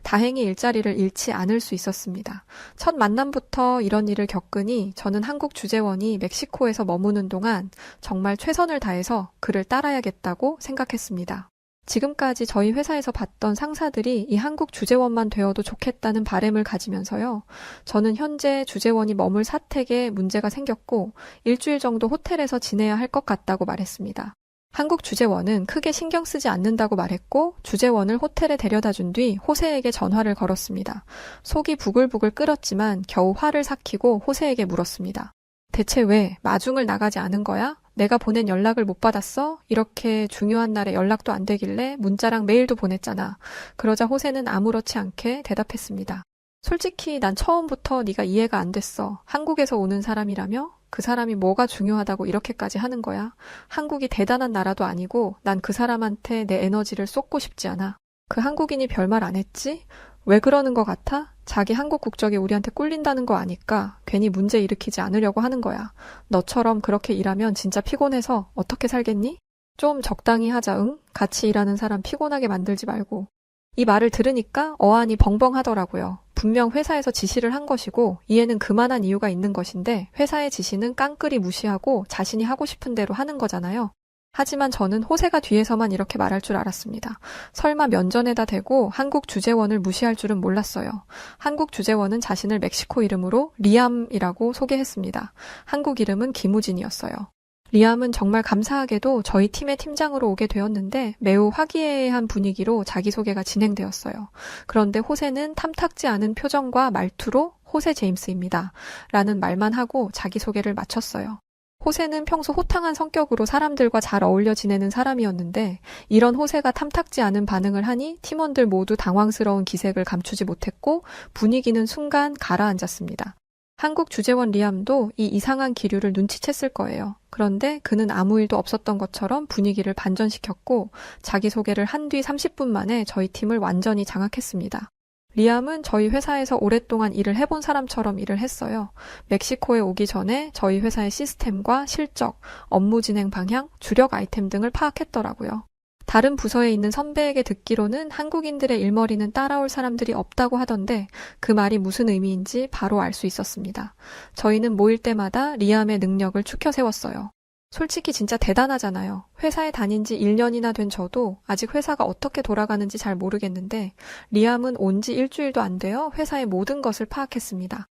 다행히 일자리를 잃지 않을 수 있었습니다. 첫 만남부터 이런 일을 겪으니 저는 한국 주재원이 멕시코에서 머무는 동안 정말 최선을 다해서 그를 따라야겠다고 생각했습니다. 지금까지 저희 회사에서 봤던 상사들이 이 한국 주재원만 되어도 좋겠다는 바람을 가지면서요. 저는 현재 주재원이 머물 사택에 문제가 생겼고 일주일 정도 호텔에서 지내야 할 것 같다고 말했습니다. 한국 주재원은 크게 신경 쓰지 않는다고 말했고 주재원을 호텔에 데려다 준 뒤 호세에게 전화를 걸었습니다. 속이 부글부글 끓었지만 겨우 화를 삭히고 호세에게 물었습니다. 대체 왜 마중을 나가지 않은 거야? 내가 보낸 연락을 못 받았어? 이렇게 중요한 날에 연락도 안 되길래 문자랑 메일도 보냈잖아. 그러자 호세는 아무렇지 않게 대답했습니다. 솔직히 난 처음부터 네가 이해가 안 됐어. 한국에서 오는 사람이라며? 그 사람이 뭐가 중요하다고 이렇게까지 하는 거야? 한국이 대단한 나라도 아니고 난 그 사람한테 내 에너지를 쏟고 싶지 않아. 그 한국인이 별말 안 했지? 왜 그러는 것 같아? 자기 한국 국적이 우리한테 꿀린다는 거 아니까 괜히 문제 일으키지 않으려고 하는 거야. 너처럼 그렇게 일하면 진짜 피곤해서 어떻게 살겠니? 좀 적당히 하자, 응? 같이 일하는 사람 피곤하게 만들지 말고. 이 말을 들으니까 어안이 벙벙하더라고요. 분명 회사에서 지시를 한 것이고 이에는 그만한 이유가 있는 것인데 회사의 지시는 깡그리 무시하고 자신이 하고 싶은 대로 하는 거잖아요. 하지만 저는 호세가 뒤에서만 이렇게 말할 줄 알았습니다. 설마 면전에다 대고 한국 주재원을 무시할 줄은 몰랐어요. 한국 주재원은 자신을 멕시코 이름으로 리암이라고 소개했습니다. 한국 이름은 김우진이었어요. 리암은 정말 감사하게도 저희 팀의 팀장으로 오게 되었는데 매우 화기애애한 분위기로 자기소개가 진행되었어요. 그런데 호세는 탐탁지 않은 표정과 말투로 호세 제임스입니다. 라는 말만 하고 자기소개를 마쳤어요. 호세는 평소 호탕한 성격으로 사람들과 잘 어울려 지내는 사람이었는데 이런 호세가 탐탁지 않은 반응을 하니 팀원들 모두 당황스러운 기색을 감추지 못했고 분위기는 순간 가라앉았습니다. 한국 주재원 리암도 이 이상한 기류를 눈치챘을 거예요. 그런데 그는 아무 일도 없었던 것처럼 분위기를 반전시켰고 자기소개를 한 뒤 30분 만에 저희 팀을 완전히 장악했습니다. 리암은 저희 회사에서 오랫동안 일을 해본 사람처럼 일을 했어요. 멕시코에 오기 전에 저희 회사의 시스템과 실적, 업무 진행 방향, 주력 아이템 등을 파악했더라고요. 다른 부서에 있는 선배에게 듣기로는 한국인들의 일머리는 따라올 사람들이 없다고 하던데 그 말이 무슨 의미인지 바로 알 수 있었습니다. 저희는 모일 때마다 리암의 능력을 추켜 세웠어요. 솔직히 진짜 대단하잖아요. 회사에 다닌 지 1년이나 된 저도 아직 회사가 어떻게 돌아가는지 잘 모르겠는데 리암은 온 지 일주일도 안 되어 회사의 모든 것을 파악했습니다.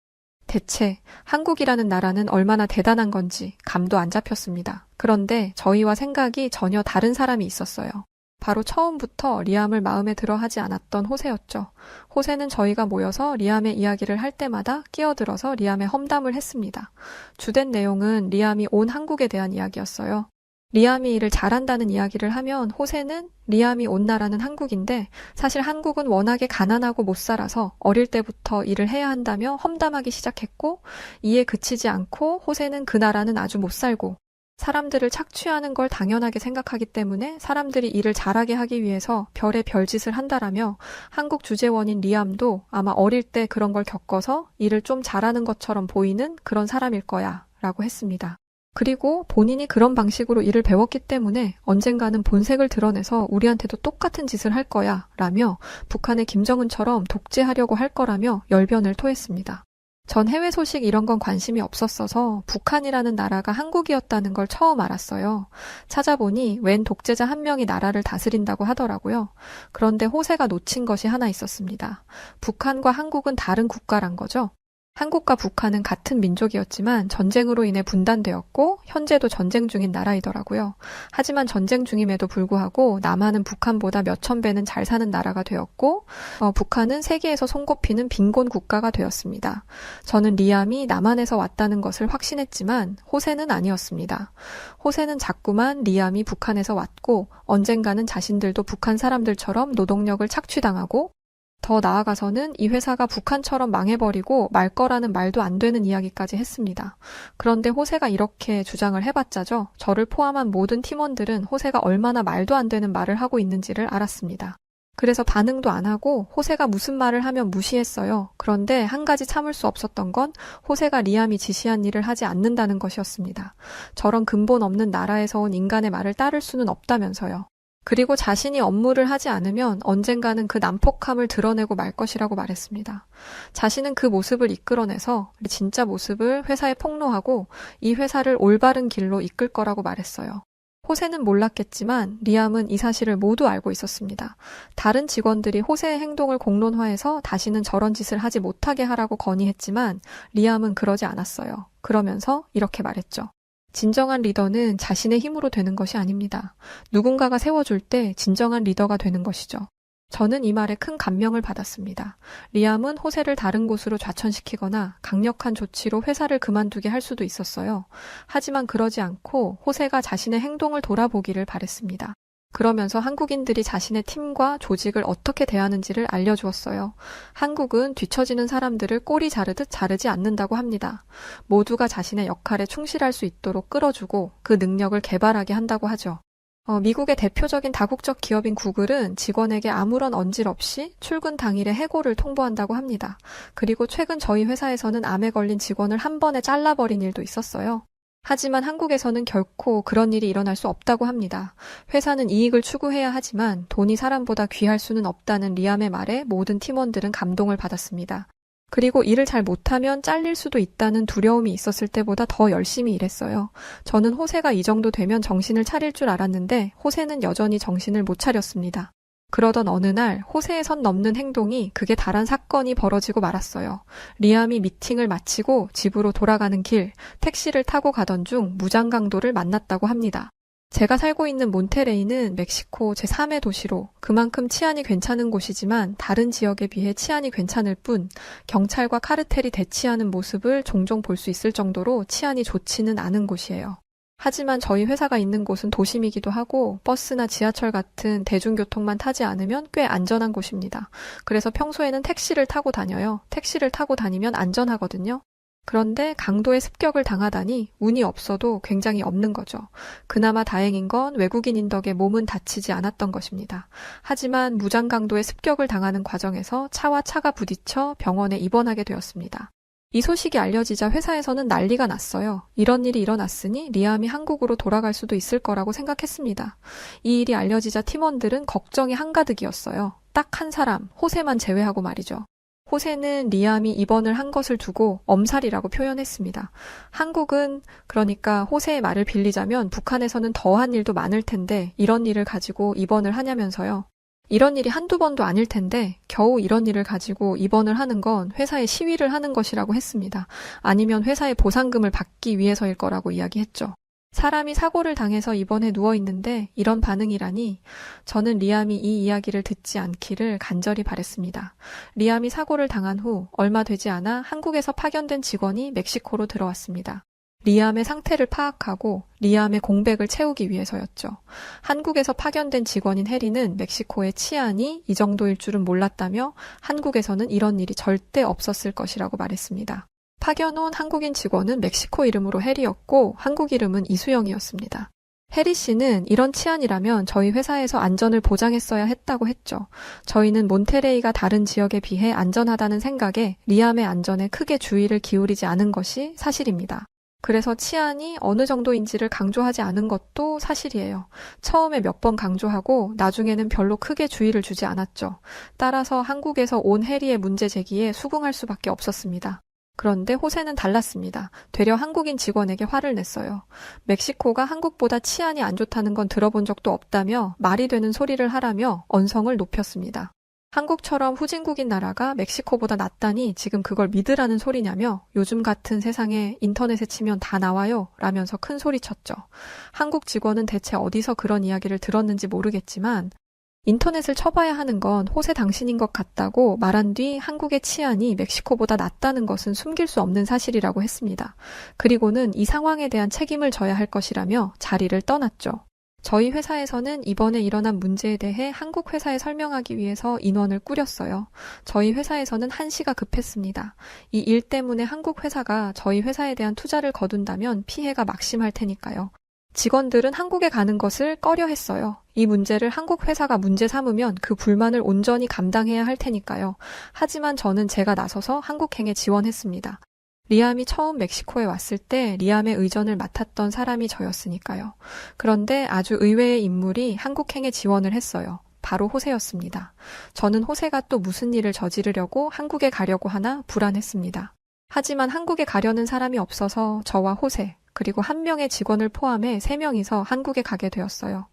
대체 한국이라는 나라는 얼마나 대단한 건지 감도 안 잡혔습니다. 그런데 저희와 생각이 전혀 다른 사람이 있었어요. 바로 처음부터 리암을 마음에 들어 하지 않았던 호세였죠. 호세는 저희가 모여서 리암의 이야기를 할 때마다 끼어들어서 리암의 험담을 했습니다. 주된 내용은 리암이 온 한국에 대한 이야기였어요. 리암이 일을 잘한다는 이야기를 하면 호세는 리암이 온 나라는 한국인데 사실 한국은 워낙에 가난하고 못 살아서 어릴 때부터 일을 해야 한다며 험담하기 시작했고 이에 그치지 않고 호세는 그 나라는 아주 못 살고 사람들을 착취하는 걸 당연하게 생각하기 때문에 사람들이 일을 잘하게 하기 위해서 별의 별짓을 한다라며 한국 주재원인 리암도 아마 어릴 때 그런 걸 겪어서 일을 좀 잘하는 것처럼 보이는 그런 사람일 거야 라고 했습니다. 그리고 본인이 그런 방식으로 일을 배웠기 때문에 언젠가는 본색을 드러내서 우리한테도 똑같은 짓을 할 거야 라며 북한의 김정은처럼 독재하려고 할 거라며 열변을 토했습니다. 전 해외 소식 이런 건 관심이 없었어서 북한이라는 나라가 한국이었다는 걸 처음 알았어요. 찾아보니 웬 독재자 한 명이 나라를 다스린다고 하더라고요. 그런데 호세가 놓친 것이 하나 있었습니다. 북한과 한국은 다른 국가란 거죠. 한국과 북한은 같은 민족이었지만 전쟁으로 인해 분단되었고 현재도 전쟁 중인 나라이더라고요. 하지만 전쟁 중임에도 불구하고 남한은 북한보다 몇천 배는 잘 사는 나라가 되었고 북한은 세계에서 손꼽히는 빈곤 국가가 되었습니다. 저는 리암이 남한에서 왔다는 것을 확신했지만 호세는 아니었습니다. 호세는 자꾸만 리암이 북한에서 왔고 언젠가는 자신들도 북한 사람들처럼 노동력을 착취당하고 더 나아가서는 이 회사가 북한처럼 망해버리고 말 거라는 말도 안 되는 이야기까지 했습니다. 그런데 호세가 이렇게 주장을 해봤자죠. 저를 포함한 모든 팀원들은 호세가 얼마나 말도 안 되는 말을 하고 있는지를 알았습니다. 그래서 반응도 안 하고 호세가 무슨 말을 하면 무시했어요. 그런데 한 가지 참을 수 없었던 건 호세가 리암이 지시한 일을 하지 않는다는 것이었습니다. 저런 근본 없는 나라에서 온 인간의 말을 따를 수는 없다면서요. 그리고 자신이 업무를 하지 않으면 언젠가는 그 난폭함을 드러내고 말 것이라고 말했습니다. 자신은 그 모습을 이끌어내서 진짜 모습을 회사에 폭로하고 이 회사를 올바른 길로 이끌 거라고 말했어요. 호세는 몰랐겠지만 리암은 이 사실을 모두 알고 있었습니다. 다른 직원들이 호세의 행동을 공론화해서 다시는 저런 짓을 하지 못하게 하라고 건의했지만 리암은 그러지 않았어요. 그러면서 이렇게 말했죠. 진정한 리더는 자신의 힘으로 되는 것이 아닙니다. 누군가가 세워줄 때 진정한 리더가 되는 것이죠. 저는 이 말에 큰 감명을 받았습니다. 리암은 호세를 다른 곳으로 좌천시키거나 강력한 조치로 회사를 그만두게 할 수도 있었어요. 하지만 그러지 않고 호세가 자신의 행동을 돌아보기를 바랬습니다. 그러면서 한국인들이 자신의 팀과 조직을 어떻게 대하는지를 알려주었어요. 한국은 뒤처지는 사람들을 꼬리 자르듯 자르지 않는다고 합니다. 모두가 자신의 역할에 충실할 수 있도록 끌어주고 그 능력을 개발하게 한다고 하죠. 미국의 대표적인 다국적 기업인 구글은 직원에게 아무런 언질 없이 출근 당일에 해고를 통보한다고 합니다. 그리고 최근 저희 회사에서는 암에 걸린 직원을 한 번에 잘라버린 일도 있었어요. 하지만 한국에서는 결코 그런 일이 일어날 수 없다고 합니다. 회사는 이익을 추구해야 하지만 돈이 사람보다 귀할 수는 없다는 리암의 말에 모든 팀원들은 감동을 받았습니다. 그리고 일을 잘 못하면 잘릴 수도 있다는 두려움이 있었을 때보다 더 열심히 일했어요. 저는 호세가 이 정도 되면 정신을 차릴 줄 알았는데 호세는 여전히 정신을 못 차렸습니다. 그러던 어느 날 호세의 선 넘는 행동이 극에 달한 사건이 벌어지고 말았어요. 리암이 미팅을 마치고 집으로 돌아가는 길, 택시를 타고 가던 중 무장강도를 만났다고 합니다. 제가 살고 있는 몬테레이는 멕시코 제3의 도시로 그만큼 치안이 괜찮은 곳이지만 다른 지역에 비해 치안이 괜찮을 뿐 경찰과 카르텔이 대치하는 모습을 종종 볼 수 있을 정도로 치안이 좋지는 않은 곳이에요. 하지만 저희 회사가 있는 곳은 도심이기도 하고 버스나 지하철 같은 대중교통만 타지 않으면 꽤 안전한 곳입니다. 그래서 평소에는 택시를 타고 다녀요. 택시를 타고 다니면 안전하거든요. 그런데 강도의 습격을 당하다니 운이 없어도 굉장히 없는 거죠. 그나마 다행인 건 외국인인 덕에 몸은 다치지 않았던 것입니다. 하지만 무장 강도의 습격을 당하는 과정에서 차와 차가 부딪혀 병원에 입원하게 되었습니다. 이 소식이 알려지자 회사에서는 난리가 났어요. 이런 일이 일어났으니 리암이 한국으로 돌아갈 수도 있을 거라고 생각했습니다. 이 일이 알려지자 팀원들은 걱정이 한가득이었어요. 딱 한 사람, 호세만 제외하고 말이죠. 호세는 리암이 입원을 한 것을 두고 엄살이라고 표현했습니다. 한국은 그러니까 호세의 말을 빌리자면 북한에서는 더한 일도 많을 텐데 이런 일을 가지고 입원을 하냐면서요. 이런 일이 한두 번도 아닐 텐데 겨우 이런 일을 가지고 입원을 하는 건 회사에 시위를 하는 것이라고 했습니다. 아니면 회사의 보상금을 받기 위해서일 거라고 이야기했죠. 사람이 사고를 당해서 입원해 누워있는데 이런 반응이라니 저는 리암이 이 이야기를 듣지 않기를 간절히 바랬습니다. 리암이 사고를 당한 후 얼마 되지 않아 한국에서 파견된 직원이 멕시코로 들어왔습니다. 리암의 상태를 파악하고 리암의 공백을 채우기 위해서였죠. 한국에서 파견된 직원인 해리는 멕시코의 치안이 이 정도일 줄은 몰랐다며 한국에서는 이런 일이 절대 없었을 것이라고 말했습니다. 파견 온 한국인 직원은 멕시코 이름으로 해리였고 한국 이름은 이수영이었습니다. 해리 씨는 이런 치안이라면 저희 회사에서 안전을 보장했어야 했다고 했죠. 저희는 몬테레이가 다른 지역에 비해 안전하다는 생각에 리암의 안전에 크게 주의를 기울이지 않은 것이 사실입니다. 그래서 치안이 어느 정도인지를 강조하지 않은 것도 사실이에요. 처음에 몇 번 강조하고 나중에는 별로 크게 주의를 주지 않았죠. 따라서 한국에서 온 해리의 문제 제기에 수긍할 수밖에 없었습니다. 그런데 호세는 달랐습니다. 되려 한국인 직원에게 화를 냈어요. 멕시코가 한국보다 치안이 안 좋다는 건 들어본 적도 없다며 말이 되는 소리를 하라며 언성을 높였습니다. 한국처럼 후진국인 나라가 멕시코보다 낫다니 지금 그걸 믿으라는 소리냐며 요즘 같은 세상에 인터넷에 치면 다 나와요 라면서 큰 소리쳤죠. 한국 직원은 대체 어디서 그런 이야기를 들었는지 모르겠지만 인터넷을 쳐봐야 하는 건 호세 당신인 것 같다고 말한 뒤 한국의 치안이 멕시코보다 낫다는 것은 숨길 수 없는 사실이라고 했습니다. 그리고는 이 상황에 대한 책임을 져야 할 것이라며 자리를 떠났죠. 저희 회사에서는 이번에 일어난 문제에 대해 한국 회사에 설명하기 위해서 인원을 꾸렸어요. 저희 회사에서는 한시가 급했습니다. 이 일 때문에 한국 회사가 저희 회사에 대한 투자를 거둔다면 피해가 막심할 테니까요. 직원들은 한국에 가는 것을 꺼려 했어요. 이 문제를 한국 회사가 문제 삼으면 그 불만을 온전히 감당해야 할 테니까요. 하지만 저는 제가 나서서 한국행에 지원했습니다. 리암이 처음 멕시코에 왔을 때 리암의 의전을 맡았던 사람이 저였으니까요. 그런데 아주 의외의 인물이 한국행에 지원을 했어요. 바로 호세였습니다. 저는 호세가 또 무슨 일을 저지르려고 한국에 가려고 하나 불안했습니다. 하지만 한국에 가려는 사람이 없어서 저와 호세, 그리고 한 명의 직원을 포함해 3명이서 한국에 가게 되었어요.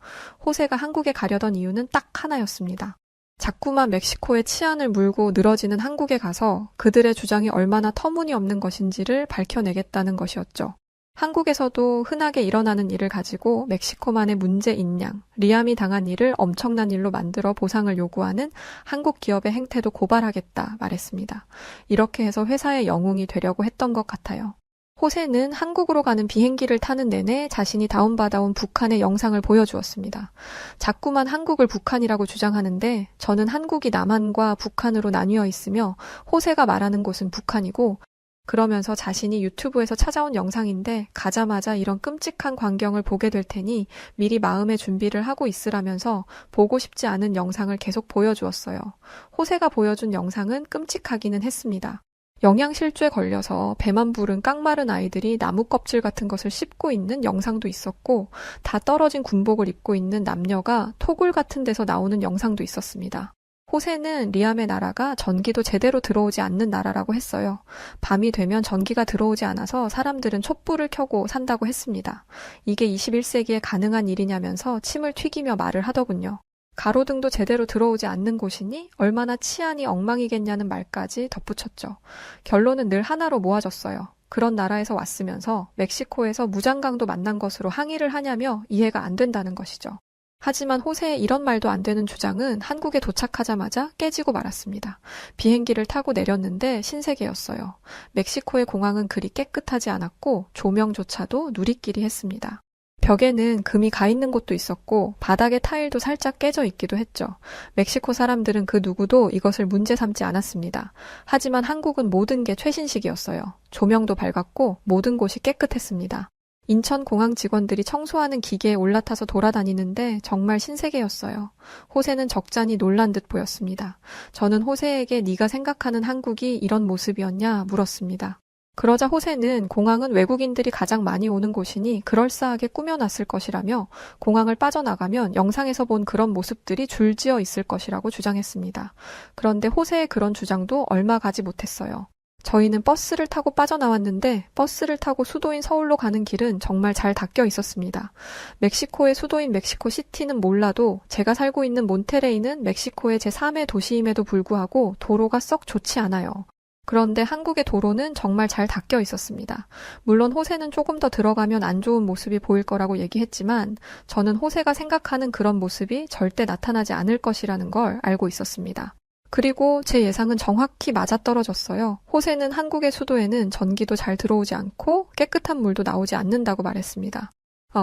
호세가 한국에 가려던 이유는 딱 하나였습니다. 자꾸만 멕시코의 치안을 물고 늘어지는 한국에 가서 그들의 주장이 얼마나 터무니없는 것인지를 밝혀내겠다는 것이었죠. 한국에서도 흔하게 일어나는 일을 가지고 멕시코만의 문제인 양, 리암이 당한 일을 엄청난 일로 만들어 보상을 요구하는 한국 기업의 행태도 고발하겠다 말했습니다. 이렇게 해서 회사의 영웅이 되려고 했던 것 같아요. 호세는 한국으로 가는 비행기를 타는 내내 자신이 다운받아온 북한의 영상을 보여주었습니다. 자꾸만 한국을 북한이라고 주장하는데 저는 한국이 남한과 북한으로 나뉘어 있으며 호세가 말하는 곳은 북한이고, 그러면서 자신이 유튜브에서 찾아온 영상인데 가자마자 이런 끔찍한 광경을 보게 될 테니 미리 마음의 준비를 하고 있으라면서 보고 싶지 않은 영상을 계속 보여주었어요. 호세가 보여준 영상은 끔찍하기는 했습니다. 영양실조에 걸려서 배만 부른 깡마른 아이들이 나무 껍질 같은 것을 씹고 있는 영상도 있었고, 다 떨어진 군복을 입고 있는 남녀가 토굴 같은 데서 나오는 영상도 있었습니다. 호세는 리암의 나라가 전기도 제대로 들어오지 않는 나라라고 했어요. 밤이 되면 전기가 들어오지 않아서 사람들은 촛불을 켜고 산다고 했습니다. 이게 21세기에 가능한 일이냐면서 침을 튀기며 말을 하더군요. 가로등도 제대로 들어오지 않는 곳이니 얼마나 치안이 엉망이겠냐는 말까지 덧붙였죠. 결론은 늘 하나로 모아졌어요. 그런 나라에서 왔으면서 멕시코에서 무장강도 만난 것으로 항의를 하냐며 이해가 안 된다는 것이죠. 하지만 호세의 이런 말도 안 되는 주장은 한국에 도착하자마자 깨지고 말았습니다. 비행기를 타고 내렸는데 신세계였어요. 멕시코의 공항은 그리 깨끗하지 않았고 조명조차도 누리끼리 했습니다. 벽에는 금이 가 있는 곳도 있었고 바닥의 타일도 살짝 깨져 있기도 했죠. 멕시코 사람들은 그 누구도 이것을 문제 삼지 않았습니다. 하지만 한국은 모든 게 최신식이었어요. 조명도 밝았고 모든 곳이 깨끗했습니다. 인천공항 직원들이 청소하는 기계에 올라타서 돌아다니는데 정말 신세계였어요. 호세는 적잖이 놀란 듯 보였습니다. 저는 호세에게 네가 생각하는 한국이 이런 모습이었냐 물었습니다. 그러자 호세는 공항은 외국인들이 가장 많이 오는 곳이니 그럴싸하게 꾸며놨을 것이라며 공항을 빠져나가면 영상에서 본 그런 모습들이 줄지어 있을 것이라고 주장했습니다. 그런데 호세의 그런 주장도 얼마 가지 못했어요. 저희는 버스를 타고 빠져나왔는데 버스를 타고 수도인 서울로 가는 길은 정말 잘 닦여 있었습니다. 멕시코의 수도인 멕시코시티는 몰라도 제가 살고 있는 몬테레이는 멕시코의 제3의 도시임에도 불구하고 도로가 썩 좋지 않아요. 그런데 한국의 도로는 정말 잘 닦여 있었습니다. 물론 호세는 조금 더 들어가면 안 좋은 모습이 보일 거라고 얘기했지만 저는 호세가 생각하는 그런 모습이 절대 나타나지 않을 것이라는 걸 알고 있었습니다. 그리고 제 예상은 정확히 맞아떨어졌어요. 호세는 한국의 수도에는 전기도 잘 들어오지 않고 깨끗한 물도 나오지 않는다고 말했습니다.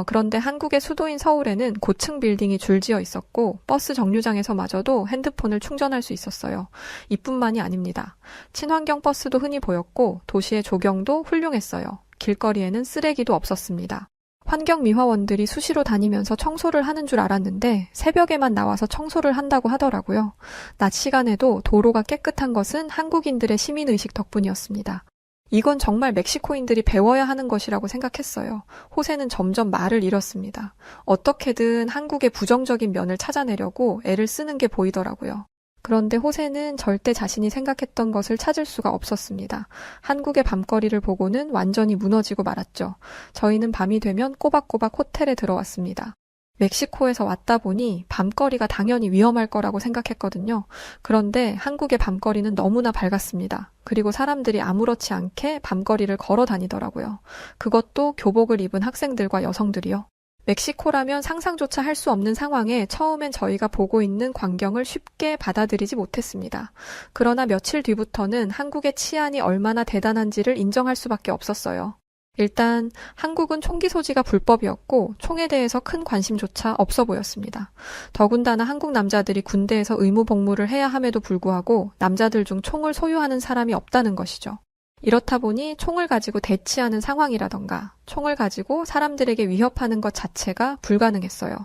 그런데 한국의 수도인 서울에는 고층 빌딩이 줄지어 있었고 버스 정류장에서마저도 핸드폰을 충전할 수 있었어요. 이뿐만이 아닙니다. 친환경 버스도 흔히 보였고 도시의 조경도 훌륭했어요. 길거리에는 쓰레기도 없었습니다. 환경미화원들이 수시로 다니면서 청소를 하는 줄 알았는데 새벽에만 나와서 청소를 한다고 하더라고요. 낮 시간에도 도로가 깨끗한 것은 한국인들의 시민의식 덕분이었습니다. 이건 정말 멕시코인들이 배워야 하는 것이라고 생각했어요. 호세는 점점 말을 잃었습니다. 어떻게든 한국의 부정적인 면을 찾아내려고 애를 쓰는 게 보이더라고요. 그런데 호세는 절대 자신이 생각했던 것을 찾을 수가 없었습니다. 한국의 밤거리를 보고는 완전히 무너지고 말았죠. 저희는 밤이 되면 꼬박꼬박 호텔에 들어왔습니다. 멕시코에서 왔다 보니 밤거리가 당연히 위험할 거라고 생각했거든요. 그런데 한국의 밤거리는 너무나 밝았습니다. 그리고 사람들이 아무렇지 않게 밤거리를 걸어 다니더라고요. 그것도 교복을 입은 학생들과 여성들이요. 멕시코라면 상상조차 할 수 없는 상황에 처음엔 저희가 보고 있는 광경을 쉽게 받아들이지 못했습니다. 그러나 며칠 뒤부터는 한국의 치안이 얼마나 대단한지를 인정할 수밖에 없었어요. 일단 한국은 총기 소지가 불법이었고 총에 대해서 큰 관심조차 없어 보였습니다. 더군다나 한국 남자들이 군대에서 의무 복무를 해야 함에도 불구하고 남자들 중 총을 소유하는 사람이 없다는 것이죠. 이렇다 보니 총을 가지고 대치하는 상황이라던가 총을 가지고 사람들에게 위협하는 것 자체가 불가능했어요.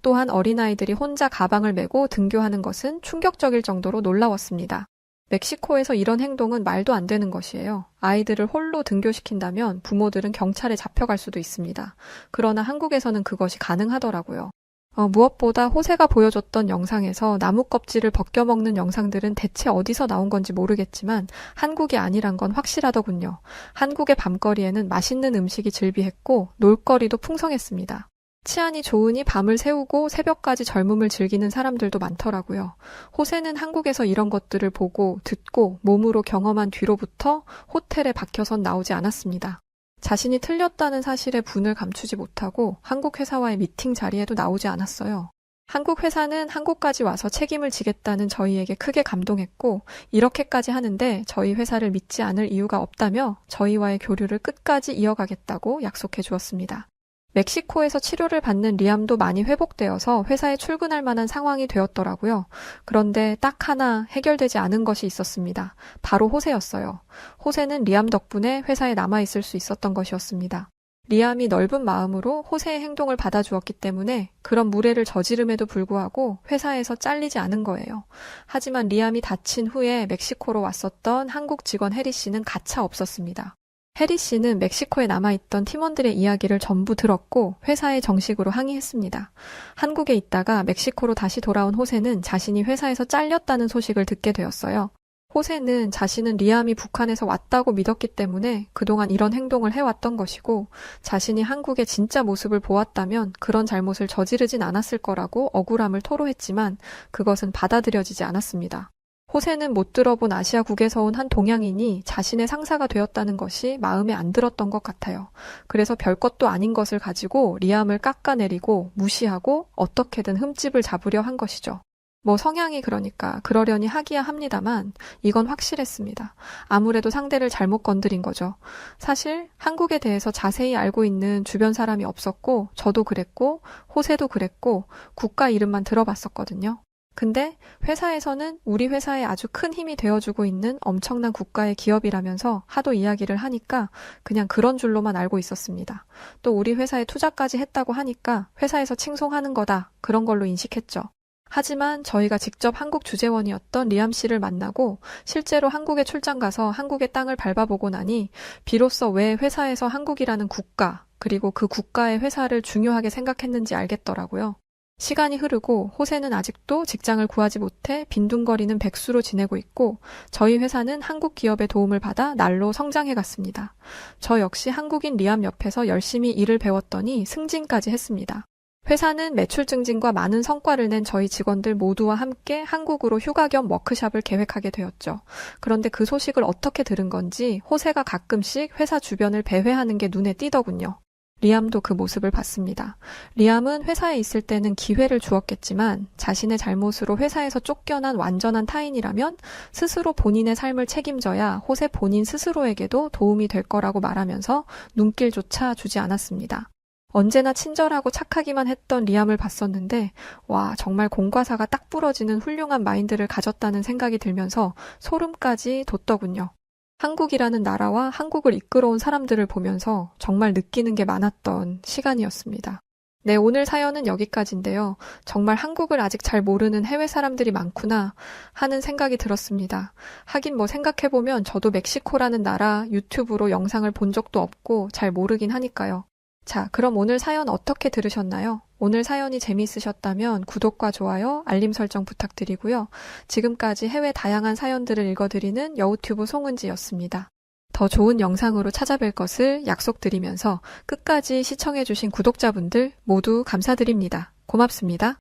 또한 어린아이들이 혼자 가방을 메고 등교하는 것은 충격적일 정도로 놀라웠습니다. 멕시코에서 이런 행동은 말도 안 되는 것이에요. 아이들을 홀로 등교시킨다면 부모들은 경찰에 잡혀갈 수도 있습니다. 그러나 한국에서는 그것이 가능하더라고요. 무엇보다 호세가 보여줬던 영상에서 나무 껍질을 벗겨먹는 영상들은 대체 어디서 나온 건지 모르겠지만 한국이 아니란 건 확실하더군요. 한국의 밤거리에는 맛있는 음식이 즐비했고 놀거리도 풍성했습니다. 치안이 좋으니 밤을 새우고 새벽까지 젊음을 즐기는 사람들도 많더라고요. 호세는 한국에서 이런 것들을 보고 듣고 몸으로 경험한 뒤로부터 호텔에 박혀선 나오지 않았습니다. 자신이 틀렸다는 사실에 분을 감추지 못하고 한국 회사와의 미팅 자리에도 나오지 않았어요. 한국 회사는 한국까지 와서 책임을 지겠다는 저희에게 크게 감동했고 이렇게까지 하는데 저희 회사를 믿지 않을 이유가 없다며 저희와의 교류를 끝까지 이어가겠다고 약속해 주었습니다. 멕시코에서 치료를 받는 리암도 많이 회복되어서 회사에 출근할 만한 상황이 되었더라고요. 그런데 딱 하나 해결되지 않은 것이 있었습니다. 바로 호세였어요. 호세는 리암 덕분에 회사에 남아있을 수 있었던 것이었습니다. 리암이 넓은 마음으로 호세의 행동을 받아주었기 때문에 그런 무례를 저지름에도 불구하고 회사에서 잘리지 않은 거예요. 하지만 리암이 다친 후에 멕시코로 왔었던 한국 직원 해리 씨는 가차 없었습니다. 해리 씨는 멕시코에 남아있던 팀원들의 이야기를 전부 들었고 회사에 정식으로 항의했습니다. 한국에 있다가 멕시코로 다시 돌아온 호세는 자신이 회사에서 잘렸다는 소식을 듣게 되었어요. 호세는 자신은 리암이 북한에서 왔다고 믿었기 때문에 그동안 이런 행동을 해왔던 것이고 자신이 한국의 진짜 모습을 보았다면 그런 잘못을 저지르진 않았을 거라고 억울함을 토로했지만 그것은 받아들여지지 않았습니다. 호세는 못 들어본 아시아국에서 온 한 동양인이 자신의 상사가 되었다는 것이 마음에 안 들었던 것 같아요. 그래서 별것도 아닌 것을 가지고 리암을 깎아내리고 무시하고 어떻게든 흠집을 잡으려 한 것이죠. 성향이 그러니까 그러려니 하기야 합니다만 이건 확실했습니다. 아무래도 상대를 잘못 건드린 거죠. 사실 한국에 대해서 자세히 알고 있는 주변 사람이 없었고 저도 그랬고 호세도 그랬고 국가 이름만 들어봤었거든요. 근데 회사에서는 우리 회사에 아주 큰 힘이 되어주고 있는 엄청난 국가의 기업이라면서 하도 이야기를 하니까 그냥 그런 줄로만 알고 있었습니다. 또 우리 회사에 투자까지 했다고 하니까 회사에서 칭송하는 거다 그런 걸로 인식했죠. 하지만 저희가 직접 한국 주재원이었던 리암 씨를 만나고 실제로 한국에 출장 가서 한국의 땅을 밟아보고 나니 비로소 왜 회사에서 한국이라는 국가 그리고 그 국가의 회사를 중요하게 생각했는지 알겠더라고요. 시간이 흐르고 호세는 아직도 직장을 구하지 못해 빈둥거리는 백수로 지내고 있고 저희 회사는 한국 기업의 도움을 받아 날로 성장해 갔습니다. 저 역시 한국인 리암 옆에서 열심히 일을 배웠더니 승진까지 했습니다. 회사는 매출 증진과 많은 성과를 낸 저희 직원들 모두와 함께 한국으로 휴가 겸 워크숍을 계획하게 되었죠. 그런데 그 소식을 어떻게 들은 건지 호세가 가끔씩 회사 주변을 배회하는 게 눈에 띄더군요. 리암도 그 모습을 봤습니다. 리암은 회사에 있을 때는 기회를 주었겠지만 자신의 잘못으로 회사에서 쫓겨난 완전한 타인이라면 스스로 본인의 삶을 책임져야 호세 본인 스스로에게도 도움이 될 거라고 말하면서 눈길조차 주지 않았습니다. 언제나 친절하고 착하기만 했던 리암을 봤었는데 와 정말 공과사가 딱 부러지는 훌륭한 마인드를 가졌다는 생각이 들면서 소름까지 돋더군요. 한국이라는 나라와 한국을 이끌어온 사람들을 보면서 정말 느끼는 게 많았던 시간이었습니다. 네, 오늘 사연은 여기까지인데요. 정말 한국을 아직 잘 모르는 해외 사람들이 많구나 하는 생각이 들었습니다. 하긴 생각해보면 저도 멕시코라는 나라 유튜브로 영상을 본 적도 없고 잘 모르긴 하니까요. 자, 그럼 오늘 사연 어떻게 들으셨나요? 오늘 사연이 재미있으셨다면 구독과 좋아요, 알림 설정 부탁드리고요. 지금까지 해외 다양한 사연들을 읽어드리는 여우튜브 송은지였습니다. 더 좋은 영상으로 찾아뵐 것을 약속드리면서 끝까지 시청해주신 구독자분들 모두 감사드립니다. 고맙습니다.